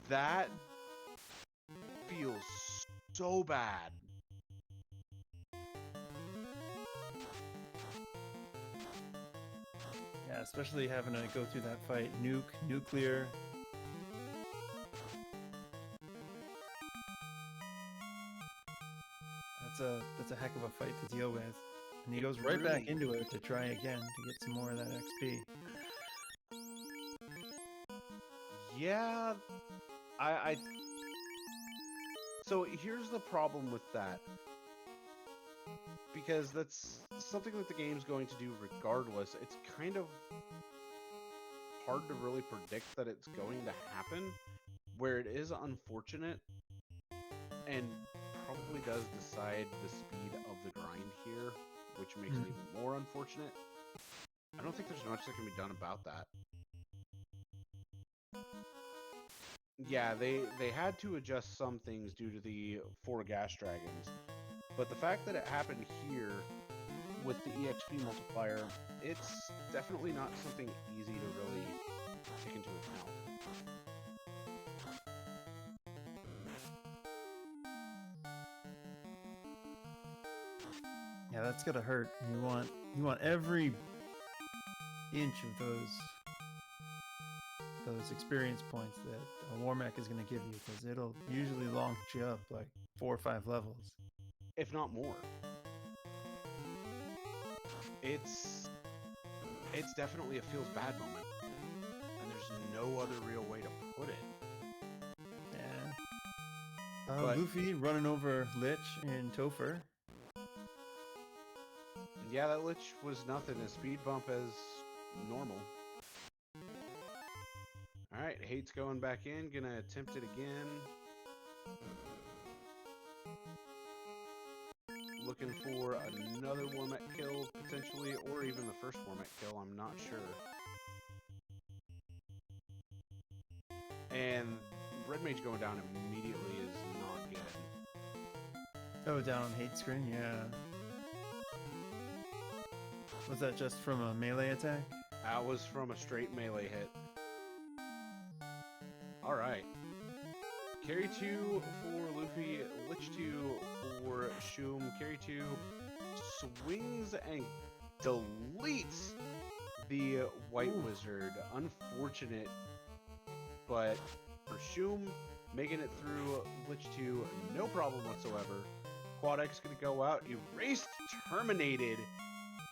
That feels so bad. Yeah, especially having to go through that fight. Nuclear. That's a heck of a fight to deal with. And he goes right back into it to try again to get some more of that XP. Yeah, So here's the problem with that. Because that's something that the game's going to do regardless. It's kind of hard to really predict that it's going to happen. Where it is unfortunate and probably does decide the speed of the grind here, which makes it even more unfortunate. I don't think there's much that can be done about that. Yeah, they had to adjust some things due to the 4 gas dragons. But the fact that it happened here with the EXP multiplier, it's definitely not something easy to really take into account. Yeah, that's gonna hurt. You want every inch of those experience points that a Warmech is gonna give you, because it'll usually launch you up like 4 or 5 levels, if not more. It's definitely a feels bad moment, and there's no other real way to put it. Yeah. Luffy running over Lich and Topher. Yeah, that Lich was nothing. A speed bump as normal. Alright, Hate's going back in. Gonna attempt it again. Looking for another Warmech kill, potentially, or even the first Warmech kill. I'm not sure. And Red Mage going down immediately is not good. Oh, down on Hate screen? Yeah. Was that just from a melee attack? That was from a straight melee hit. Alright. Carry 2 for Luffy, Lich 2 for Shum. Carry 2 swings and deletes the White Wizard. Unfortunate, but for Shum, making it through Lich 2, no problem whatsoever. Quad X gonna go out, erased, terminated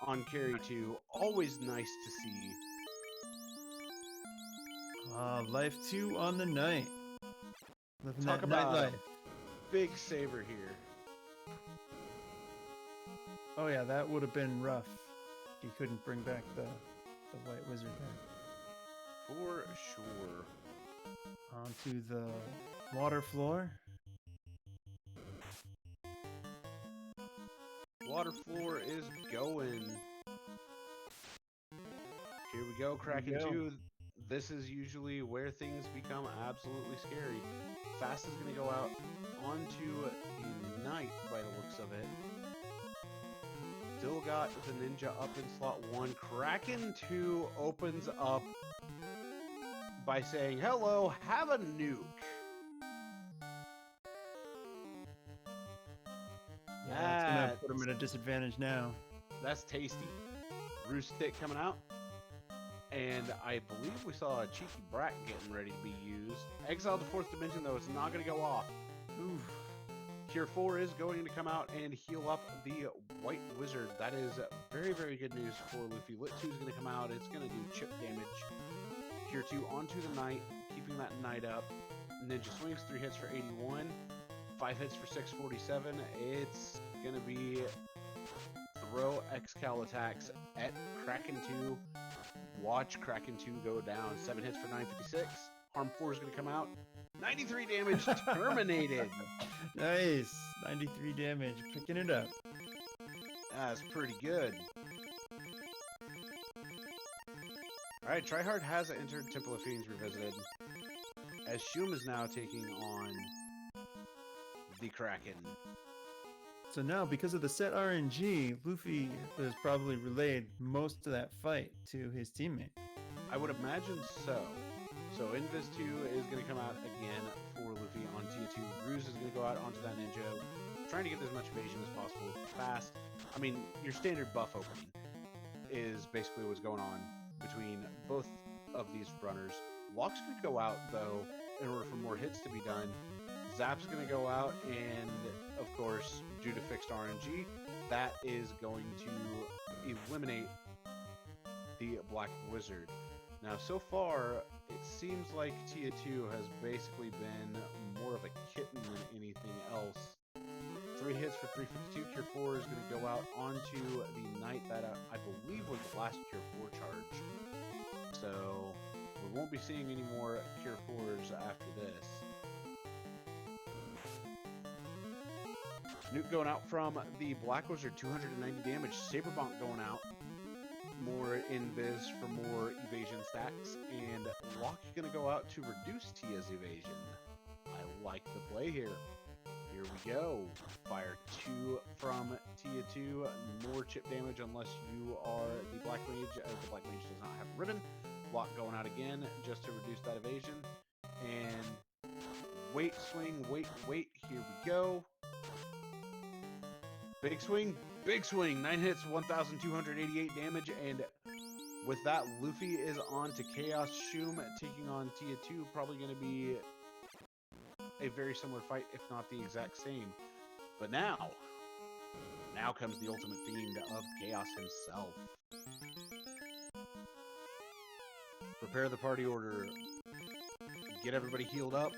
on Carry 2. Always nice to see. Life 2 on the night. Living Talk that about nightlife. Big saver here. Oh yeah, that would have been rough if you couldn't bring back the White Wizard there. For sure. Onto the water floor. Water floor is going. Here we go, Kraken 2. This is usually where things become absolutely scary. Fast is going to go out onto the Knight by the looks of it. Still got the Ninja up in slot 1. Kraken 2 opens up by saying, hello, have a nuke. Yeah, that's gonna put him at a disadvantage now. That's tasty. Roost Stick coming out. And I believe we saw a cheeky brat getting ready to be used. Exile to 4th dimension, though, it's not going to go off. Oof. Cure 4 is going to come out and heal up the White Wizard. That is very, very good news for Luffy. Lit 2 is going to come out. It's going to do chip damage. Cure 2 onto the Knight, keeping that Knight up. Ninja swings, 3 hits for 81. 5 hits for 647. It's going to be throw X-Cal attacks at Kraken 2. Watch Kraken 2 go down. 7 hits for 956. Harm 4 is going to come out. 93 damage, terminated. Nice. 93 damage, picking it up. That's pretty good. Alright, Tryhard has entered Temple of Fiends Revisited, as Shum is now taking on the Kraken. So now, because of the set RNG, Luffy has probably relayed most of that fight to his teammate. I would imagine so. So Invis 2 is going to come out again for Luffy on Tier 2. Ruse is going to go out onto that ninja, trying to get as much evasion as possible. Fast. I mean, your standard buff opening is basically what's going on between both of these runners. Locke's going to go out, though, in order for more hits to be done. Zap's going to go out, and, of course, due to fixed RNG, that is going to eliminate the Black Wizard. Now, so far, it seems like Tia 2 has basically been more of a kitten than anything else. 3 hits for 352. Cure 4 is going to go out onto the knight that I believe was the last Cure 4 charge. So, we won't be seeing any more Cure 4s after this. Nuke going out from the Black Wizard, 290 damage. Saberbonk going out. More invis for more evasion stacks, and Locke gonna go out to reduce Tia's evasion. I like the play here. Here we go. Fire 2 from Tia 2. More chip damage unless you are the Black Mage, as the Black Mage does not have a ribbon. Locke going out again just to reduce that evasion. And wait, swing, wait. Here we go. Big swing. Big swing, 9 hits, 1,288 damage, and with that, Luffy is on to Chaos. Shum taking on Tia 2, probably going to be a very similar fight, if not the exact same. But now comes the ultimate fiend of Chaos himself. Prepare the party order. Get everybody healed up.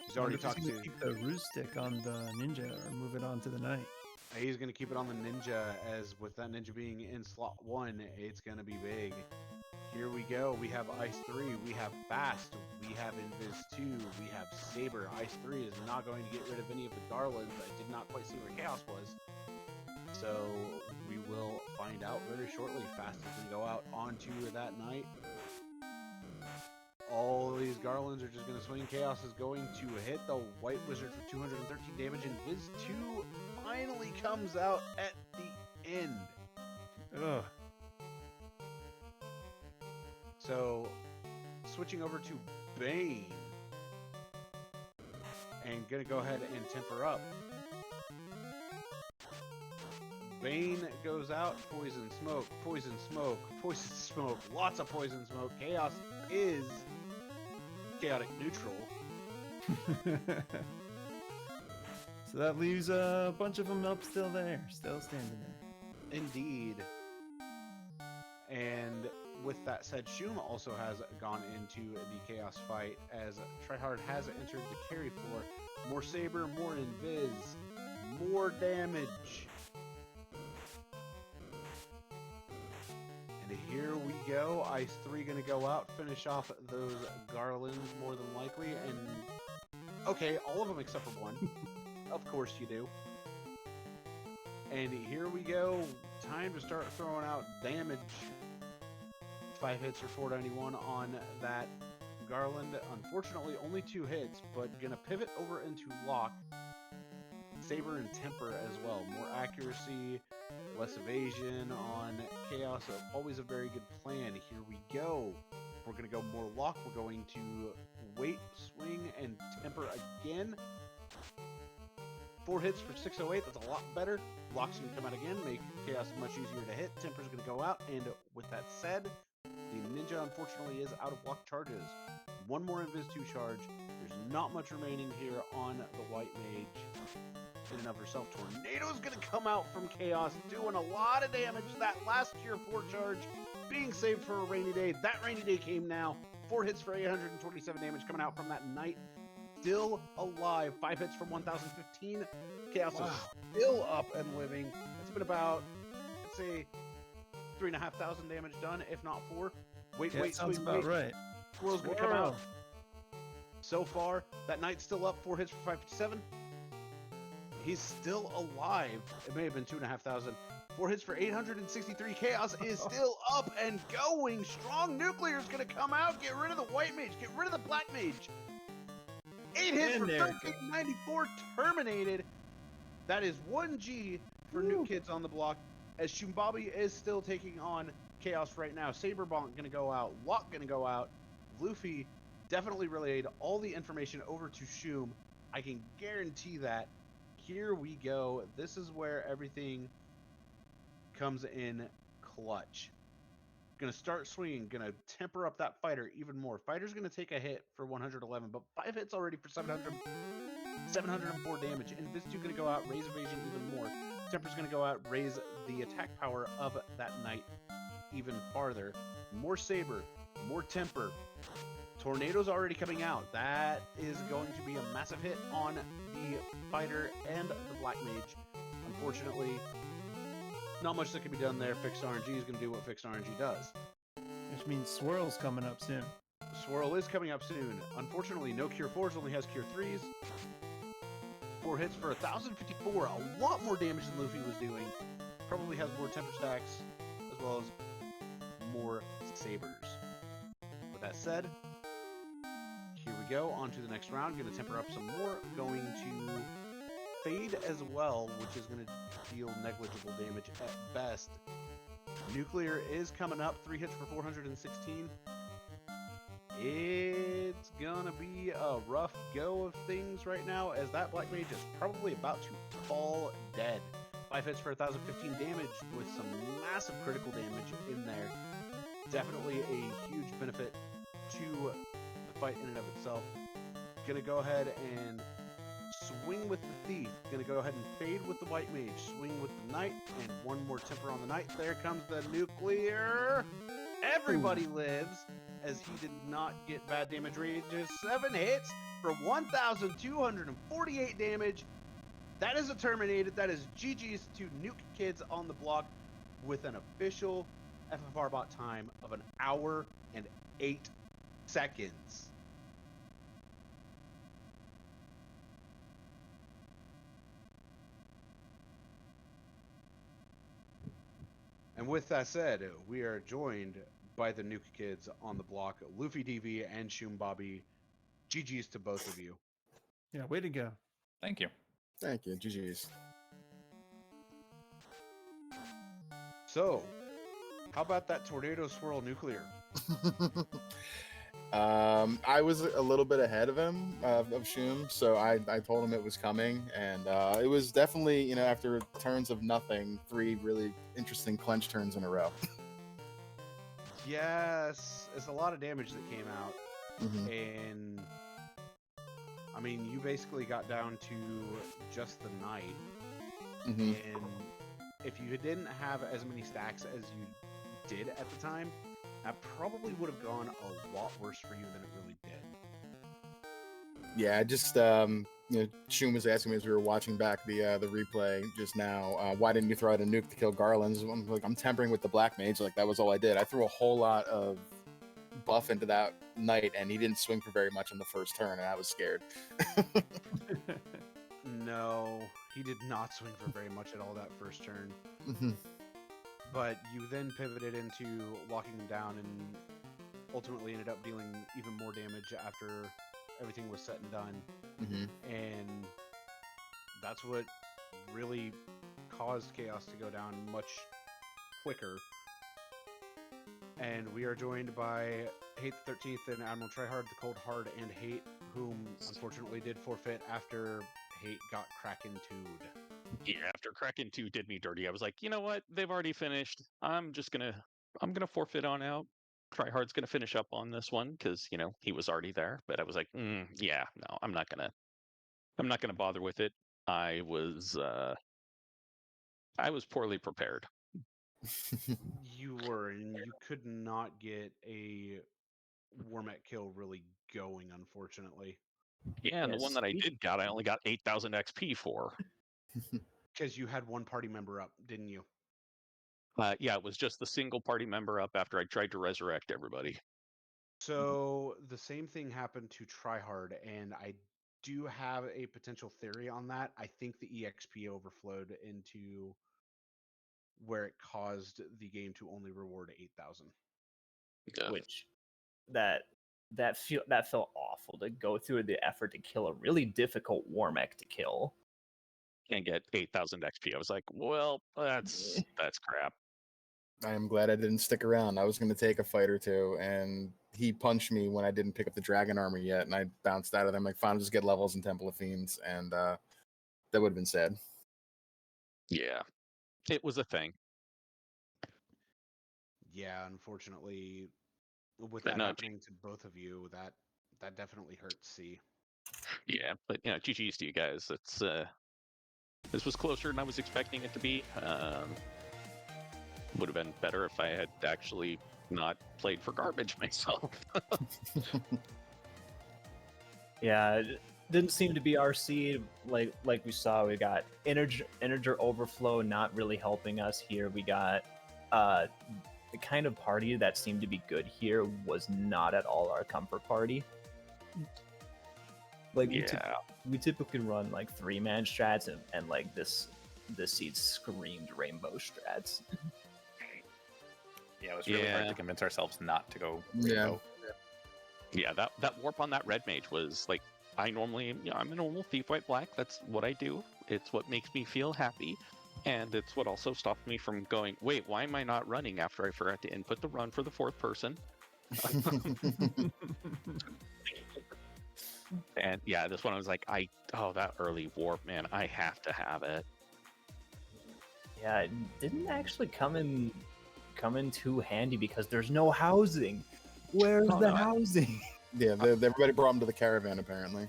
He's already talked to... Keep the ruse stick on the ninja or move it on to the knight. He's going to keep it on the ninja, as with that ninja being in slot 1, it's going to be big. Here we go. We have Ice 3. We have Fast. We have Invis 2. We have Saber. Ice 3 is not going to get rid of any of the Garlands. I did not quite see where Chaos was. So we will find out very shortly. Fast is going to go out onto that knight. All of these Garlands are just going to swing. Chaos is going to hit the White Wizard for 213 damage, and Viz 2 finally comes out at the end. Ugh. So, switching over to Bane, and going to go ahead and temper up. Bane goes out, poison smoke, poison smoke, poison smoke, lots of poison smoke. Chaos is chaotic neutral. So that leaves a bunch of them up still there, still standing there. Indeed. And with that said, Shum also has gone into the Chaos fight, as Tryhard has entered the carry floor. More Saber, more Invis, more damage. And here we go. Ice 3 gonna go out, finish off those Garlands more than likely, and okay, all of them except for one. Of course you do. And here we go. Time to start throwing out damage. 5 hits for 491 on that Garland. Unfortunately, only 2 hits, but gonna pivot over into Locke. Saber and Temper as well. More accuracy, less evasion on Chaos. So always a very good plan. Here we go. We're gonna go more Locke. We're going to wait, swing, and Temper again. 4 hits for 608. That's a lot better. Locke's going to come out again, make Chaos much easier to hit. Temper's going to go out, and with that said, the Ninja unfortunately is out of block charges. One more Invis 2 charge. There's not much remaining here on the White Mage. In and of herself, Tornado's going to come out from Chaos, doing a lot of damage. That last Cure 4 charge being saved for a rainy day. That rainy day came now. 4 hits for 827 damage coming out from that Knight. still alive. 5 hits from 1015. Chaos Wow. is still up and living. It's been about, let's say, 3,500 damage done, if not 4. Wait, Yeah, wait, sounds wait, about wait. right. Squirrel's gonna come out. So far, that knight's still up. 4 hits for 557. He's still alive. It may have been 2,500. 4 hits for 863. Chaos is still up and going. Strong Nuclear's gonna come out. Get rid of the white mage. Get rid of the black mage. 8 hits And for there it goes. 1394. Terminated. That is 1G for Woo. Nuke Kids on the block. As Shumbabi is still taking on Chaos right now. Saberbonk gonna go out. Locke gonna go out. Luffy definitely relayed all the information over to Shum. I can guarantee that. Here we go. This is where everything comes in clutch. Gonna start swinging. Gonna temper up that fighter even more. Fighter's gonna take a hit for 111, but 5 hits already for 704 damage. And this dude gonna go out, raise evasion even more. Temper's gonna go out, raise the attack power of that knight even farther. More saber, more temper. Tornado's already coming out. That is going to be a massive hit on the fighter and the black mage. Unfortunately, not much that can be done there. Fixed RNG is going to do what fixed RNG does. Which means Swirl's coming up soon. Swirl is coming up soon. Unfortunately, no Cure 4s, only has Cure 3s. 4 hits for 1,054. A lot more damage than Luffy was doing. Probably has more temper stacks, as well as more sabers. With that said, here we go, on to the next round. Going to temper up some more. Going to fade as well, which is going to deal negligible damage at best. Nuclear is coming up. 3 hits for 416. It's gonna be a rough go of things right now, as that black mage is probably about to fall dead. 5 hits for 1,015 damage with some massive critical damage in there. Definitely a huge benefit to the fight in and of itself. Gonna go ahead and swing with the thief. Gonna go ahead and fade with the white mage. Swing with the knight, and one more temper on the knight. There comes the nuclear. Everybody lives, as he did not get bad damage ranges. 7 hits for 1,248 damage. That is a terminated. That is GG's to Nuke Kids on the block with an official FFR bot time of 1 hour and 8 seconds. And with that said, we are joined by the Nuke Kids on the block, Luffy DV and Shum Bobby. GG's to both of you. Yeah, way to go. Thank you. Thank you. GG's. So, how about that tornado swirl nuclear? I was a little bit ahead of him, of Shum, so I told him it was coming, and it was definitely, you know, after turns of nothing, 3 really interesting clench turns in a row. Yes, it's a lot of damage that came out, Mhm. and I mean, you basically got down to just the knight, Mhm. and if you didn't have as many stacks as you did at the time, that probably would have gone a lot worse for you than it really did. Yeah, just you know, Shum was asking me as we were watching back the replay just now, why didn't you throw out a nuke to kill Garlands? I'm like, I'm tempering with the black mage, like that was all I did. I threw a whole lot of buff into that knight, and he didn't swing for very much on the first turn, and I was scared. No, he did not swing for very much at all that first turn. Mhm. But you then pivoted into locking him down and ultimately ended up dealing even more damage after everything was said and done. Mhm. And that's what really caused Chaos to go down much quicker. And we are joined by Hate the 13th and Admiral Tryhard, the Cold Hard, and Hate, whom unfortunately did forfeit after Hate got Kraken-2'd. Yeah, after Kraken 2 did me dirty, I was like, you know what? They've already finished. I'm gonna forfeit on out. Tryhard's gonna finish up on this one because he was already there. But I was like, yeah, no, I'm not gonna bother with it. I was poorly prepared. You were, and you could not get a Warmech kill really going, unfortunately. Yeah, and the one that I did got, I only got 8,000 XP for. Because you had one party member up, didn't you? Yeah, it was just the single party member up after I tried to resurrect everybody. So the same thing happened to Tryhard, and I do have a potential theory on that. I think the EXP overflowed into where it caused the game to only reward 8,000. Yeah. Which that felt awful to go through the effort to kill a really difficult war mech to kill. And get 8,000 XP. I was like, well, that's crap. I am glad I didn't stick around. I was going to take a fight or two, and he punched me when I didn't pick up the dragon armor yet, and I bounced out of them. Like, fine, I'll just get levels in Temple of Fiends, and that would have been sad. Yeah, it was a thing. Yeah, unfortunately, with But that no, happening to both of you, that definitely hurts. See, yeah, but you know, GG's to you guys. It's this was closer than I was expecting it to be. Would have been better if I had actually not played for garbage myself. Yeah, it didn't seem to be our seed. Like we saw, we got integer overflow not really helping us here. We got the kind of party that seemed to be good here was not at all our comfort party. Like we typically run like 3-man strats, and like this seed screamed rainbow strats. Yeah, it was really hard to convince ourselves not to go rainbow. Yeah, that warp on that red mage was like, I'm a normal thief white black. That's what I do. It's what makes me feel happy. And it's what also stopped me from going, wait, why am I not running after I forgot to input the run for the 4th person? And yeah, this one I was like, that early warp, man, I have to have it. Yeah, it didn't actually come in too handy because there's no housing. Where's the housing? Yeah, everybody brought him to the caravan, apparently.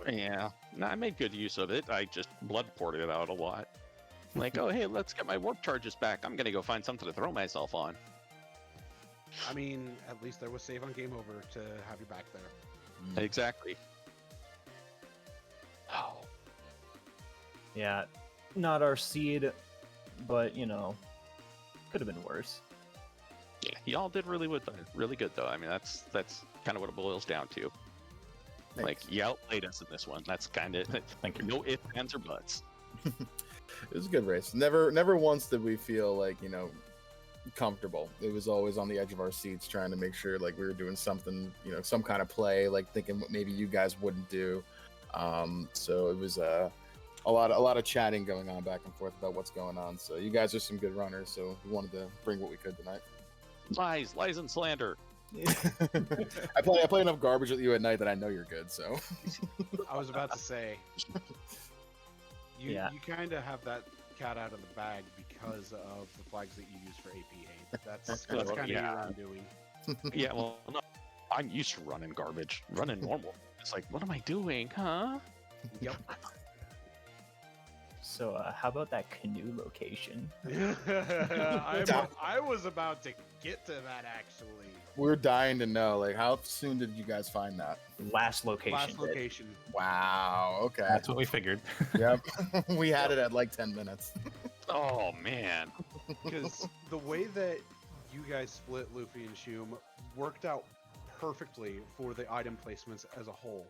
Yeah, no, I made good use of it. I just blood ported it out a lot. Like, oh, hey, let's get my warp charges back. I'm going to go find something to throw myself on. I mean, at least there was save on game over to have you back there. Exactly. Oh. Yeah, not our seed, but you know, could have been worse. Yeah, y'all did really good though. I mean, that's kind of what it boils down to. Thanks. Like, you outplayed us in this one. That's kind of no ifs, ands, or buts. It was a good race. Never once did we feel like, comfortable. It was always on the edge of our seats, trying to make sure like we were doing something, some kind of play, like thinking what maybe you guys wouldn't do. So it was a lot of chatting going on back and forth about what's going on. So you guys are some good runners, so we wanted to bring what we could tonight. Lies and slander. I play enough garbage with you at night that I know you're good. So I was about to say, you kind of have that cat out of the bag because of the flags that you use for APA. That's kind of your undoing. Yeah, well, no, I'm used to running garbage, running normal. It's like, what am I doing, huh? Yep. So how about that canoe location? I was about to get to that actually. we're dying to know, like, how soon did you guys find that? Last location. Last location. Wow. Okay. That's what we figured. Yep. We had it at like 10 minutes. Oh man. Because the way that you guys split Luffy and Shum worked out perfectly for the item placements as a whole.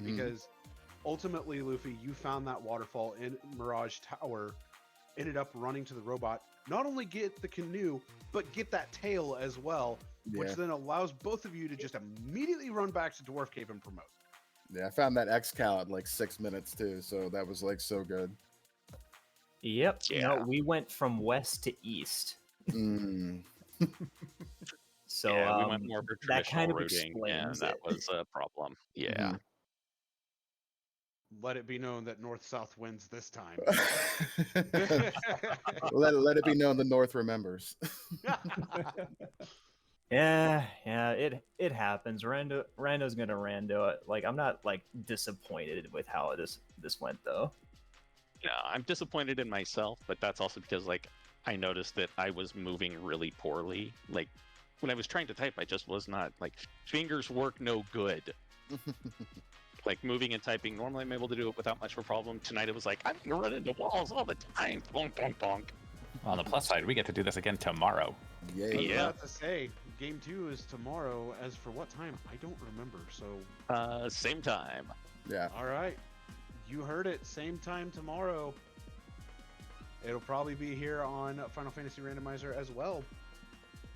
Because ultimately, Luffy, you found that waterfall in Mirage Tower, ended up running to the robot, not only get the canoe, but get that tail as well, which then allows both of you to just immediately run back to Dwarf Cave and promote. Yeah, I found that X-Cal at like 6 minutes too, so that was like so good. Yep. Yeah. No, we went from west to east. So yeah, we went more for that kind of routing, and explains that it. was a problem. Yeah. Let it be known that North-South wins this time. let it be known the North remembers. Yeah, it happens. Rando's gonna rando it. Like, I'm not like disappointed with how this went though. Yeah, I'm disappointed in myself, but that's also because like I noticed that I was moving really poorly. Like when I was trying to type, I just was not like fingers work no good. Like moving and typing, normally I'm able to do it without much of a problem. Tonight it was like, I'm gonna run into walls all the time. Bonk, bonk, bonk. On the plus side, we get to do this again tomorrow. I was Yay. Yeah. about to say, game 2 is tomorrow. As for what time, I don't remember. So, Same time. Yeah. all right, you heard it. Same time tomorrow. It'll probably be here on Final Fantasy Randomizer as well.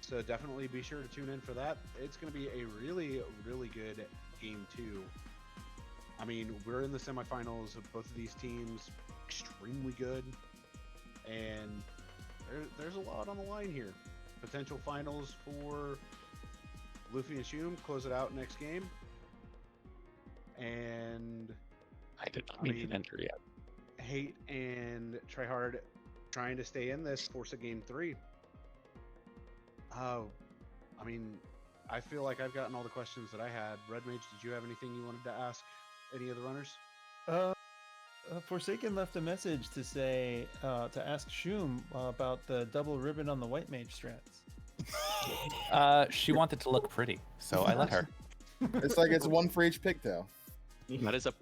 So definitely be sure to tune in for that. It's going to be a really, really good game 2. I mean, we're in the semifinals of both of these teams, extremely good, and there's a lot on the line here. Potential finals for Luffy and Shum, close it out next game. And I did not I mean mean- to enter yet. Hate and Tryhard trying to stay in this, force a game 3. I mean, I feel like I've gotten all the questions that I had. Red Mage, did you have anything you wanted to ask any of the runners? Forsaken left a message to say to ask Shum about the double ribbon on the white mage strats. She wanted to look pretty, so I let her. It's like it's one for each pigtail. That is a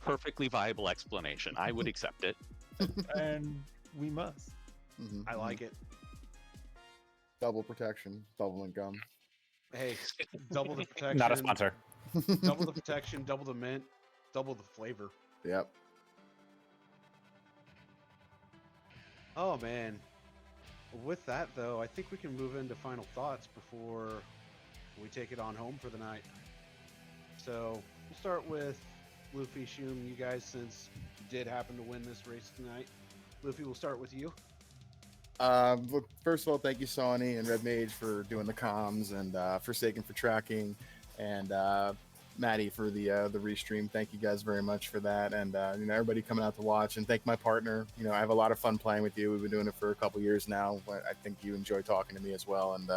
perfectly viable explanation. I would accept it. And we must. Mhm. I like it. Double protection, double income. Hey, double the protection. Not a sponsor. Double the protection, double the mint, double the flavor. Yep. Oh man. With that though, I think we can move into final thoughts before we take it on home for the night. So we'll start with Luffy, Shum, you guys, since you did happen to win this race tonight. Luffy, we'll start with you. Look, first of all, thank you, Sony and Red Mage, for doing the comms, and Forsaken for tracking, and Maddie for the restream. Thank you guys very much for that, and everybody coming out to watch. And thank my partner. I have a lot of fun playing with you. We've been doing it for a couple years now. I think you enjoy talking to me as well, and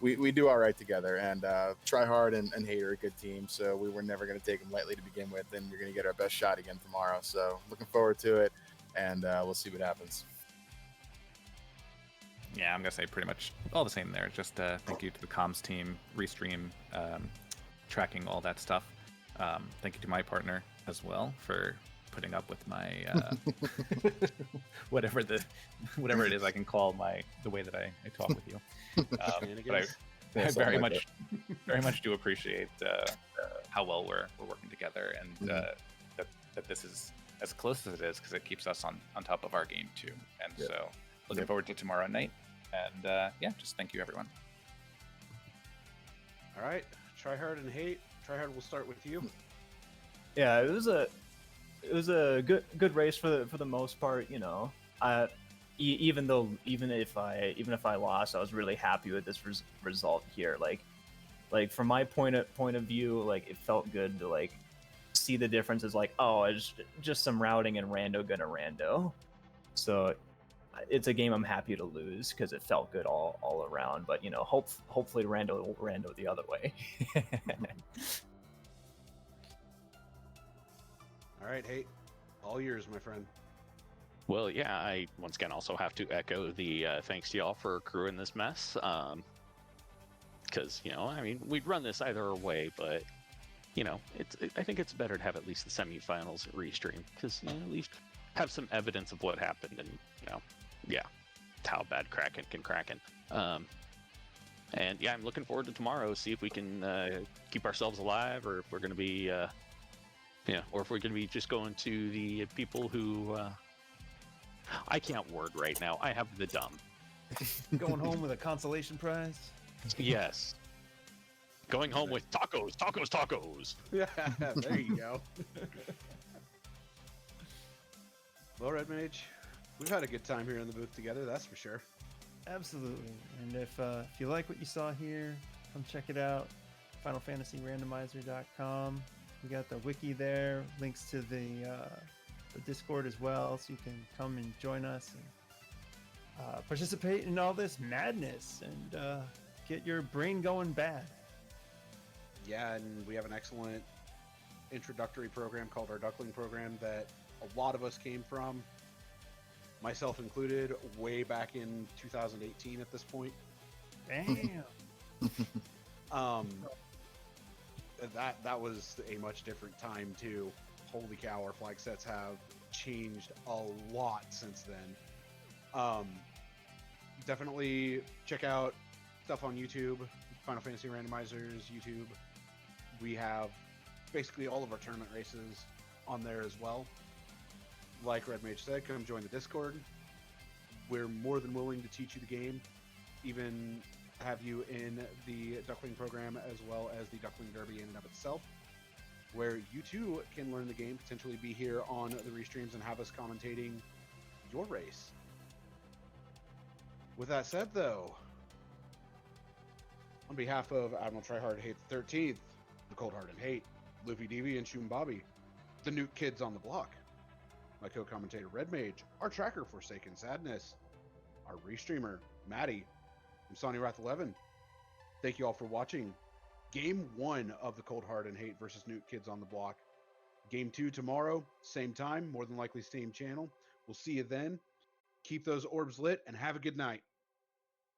we do all right together. And Tryhard and Hate are a good team, so we were never going to take them lightly to begin with, and you're going to get our best shot again tomorrow. So looking forward to it, and we'll see what happens. Yeah, I'm gonna say pretty much all the same there. Just thank you to the comms team, restream, tracking all that stuff. Thank you to my partner as well for putting up with my whatever it is I can call the way that I talk with you. But I very much do appreciate how well we're working together, and that this is as close as it is, because it keeps us on top of our game too. And so looking forward to tomorrow night. And just thank you, everyone. All right, Tryhard and Hate. Tryhard, we'll start with you. Yeah, it was a good race for the most part. Even if I lost, I was really happy with this result here. Like from my point of view, like it felt good to like see the differences. Like, oh, it's just some routing and rando gonna rando. So it's a game I'm happy to lose because it felt good all around. But hopefully rando will rando the other way. All right, Hate. All yours, my friend. Well, yeah, I once again also have to echo the thanks to y'all for crewing this mess. Because we'd run this either way, but I think it's better to have at least the semifinals restream, because at least have some evidence of what happened, and how bad Kraken can Kraken. And yeah, I'm looking forward to tomorrow. See if we can keep ourselves alive, or if we're going to be, or if we're going to be just going to the people who. I can't word right now. I have the dumb. Going home with a consolation prize. Yes. Going home with tacos, tacos, tacos. Yeah, there you go. Well, Red Mage, we've had a good time here in the booth together, that's for sure. Absolutely. And if you like what you saw here, come check it out. FinalFantasyRandomizer.com. We got the wiki there, links to the Discord as well, so you can come and join us and participate in all this madness and get your brain going bad. Yeah, and we have an excellent introductory program called our Duckling program that a lot of us came from, myself included, way back in 2018 at this point. Damn. that was a much different time too. Holy cow, our flag sets have changed a lot since then. Definitely check out stuff on YouTube, Final Fantasy Randomizers YouTube. We have basically all of our tournament races on there as well. Like Red Mage said, come join the Discord. We're more than willing to teach you the game, even have you in the Duckling program as well as the Duckling Derby in and of itself, where you too can learn the game, potentially be here on the restreams and have us commentating your race. With that said, though, on behalf of Admiral Tryhard Hate the 13th, the Cold Heart and Hate, Luffy DV and Shoom Bobby, the Nuke Kids on the block, my co-commentator Red Mage, our tracker Forsaken Sadness, our restreamer Maddie, I'm Sonny Wrath 11. Thank you all for watching Game 1 of the Cold Heart and Hate versus Nuke Kids on the block. Game 2 tomorrow, same time, more than likely same channel. We'll see you then. Keep those orbs lit and have a good night.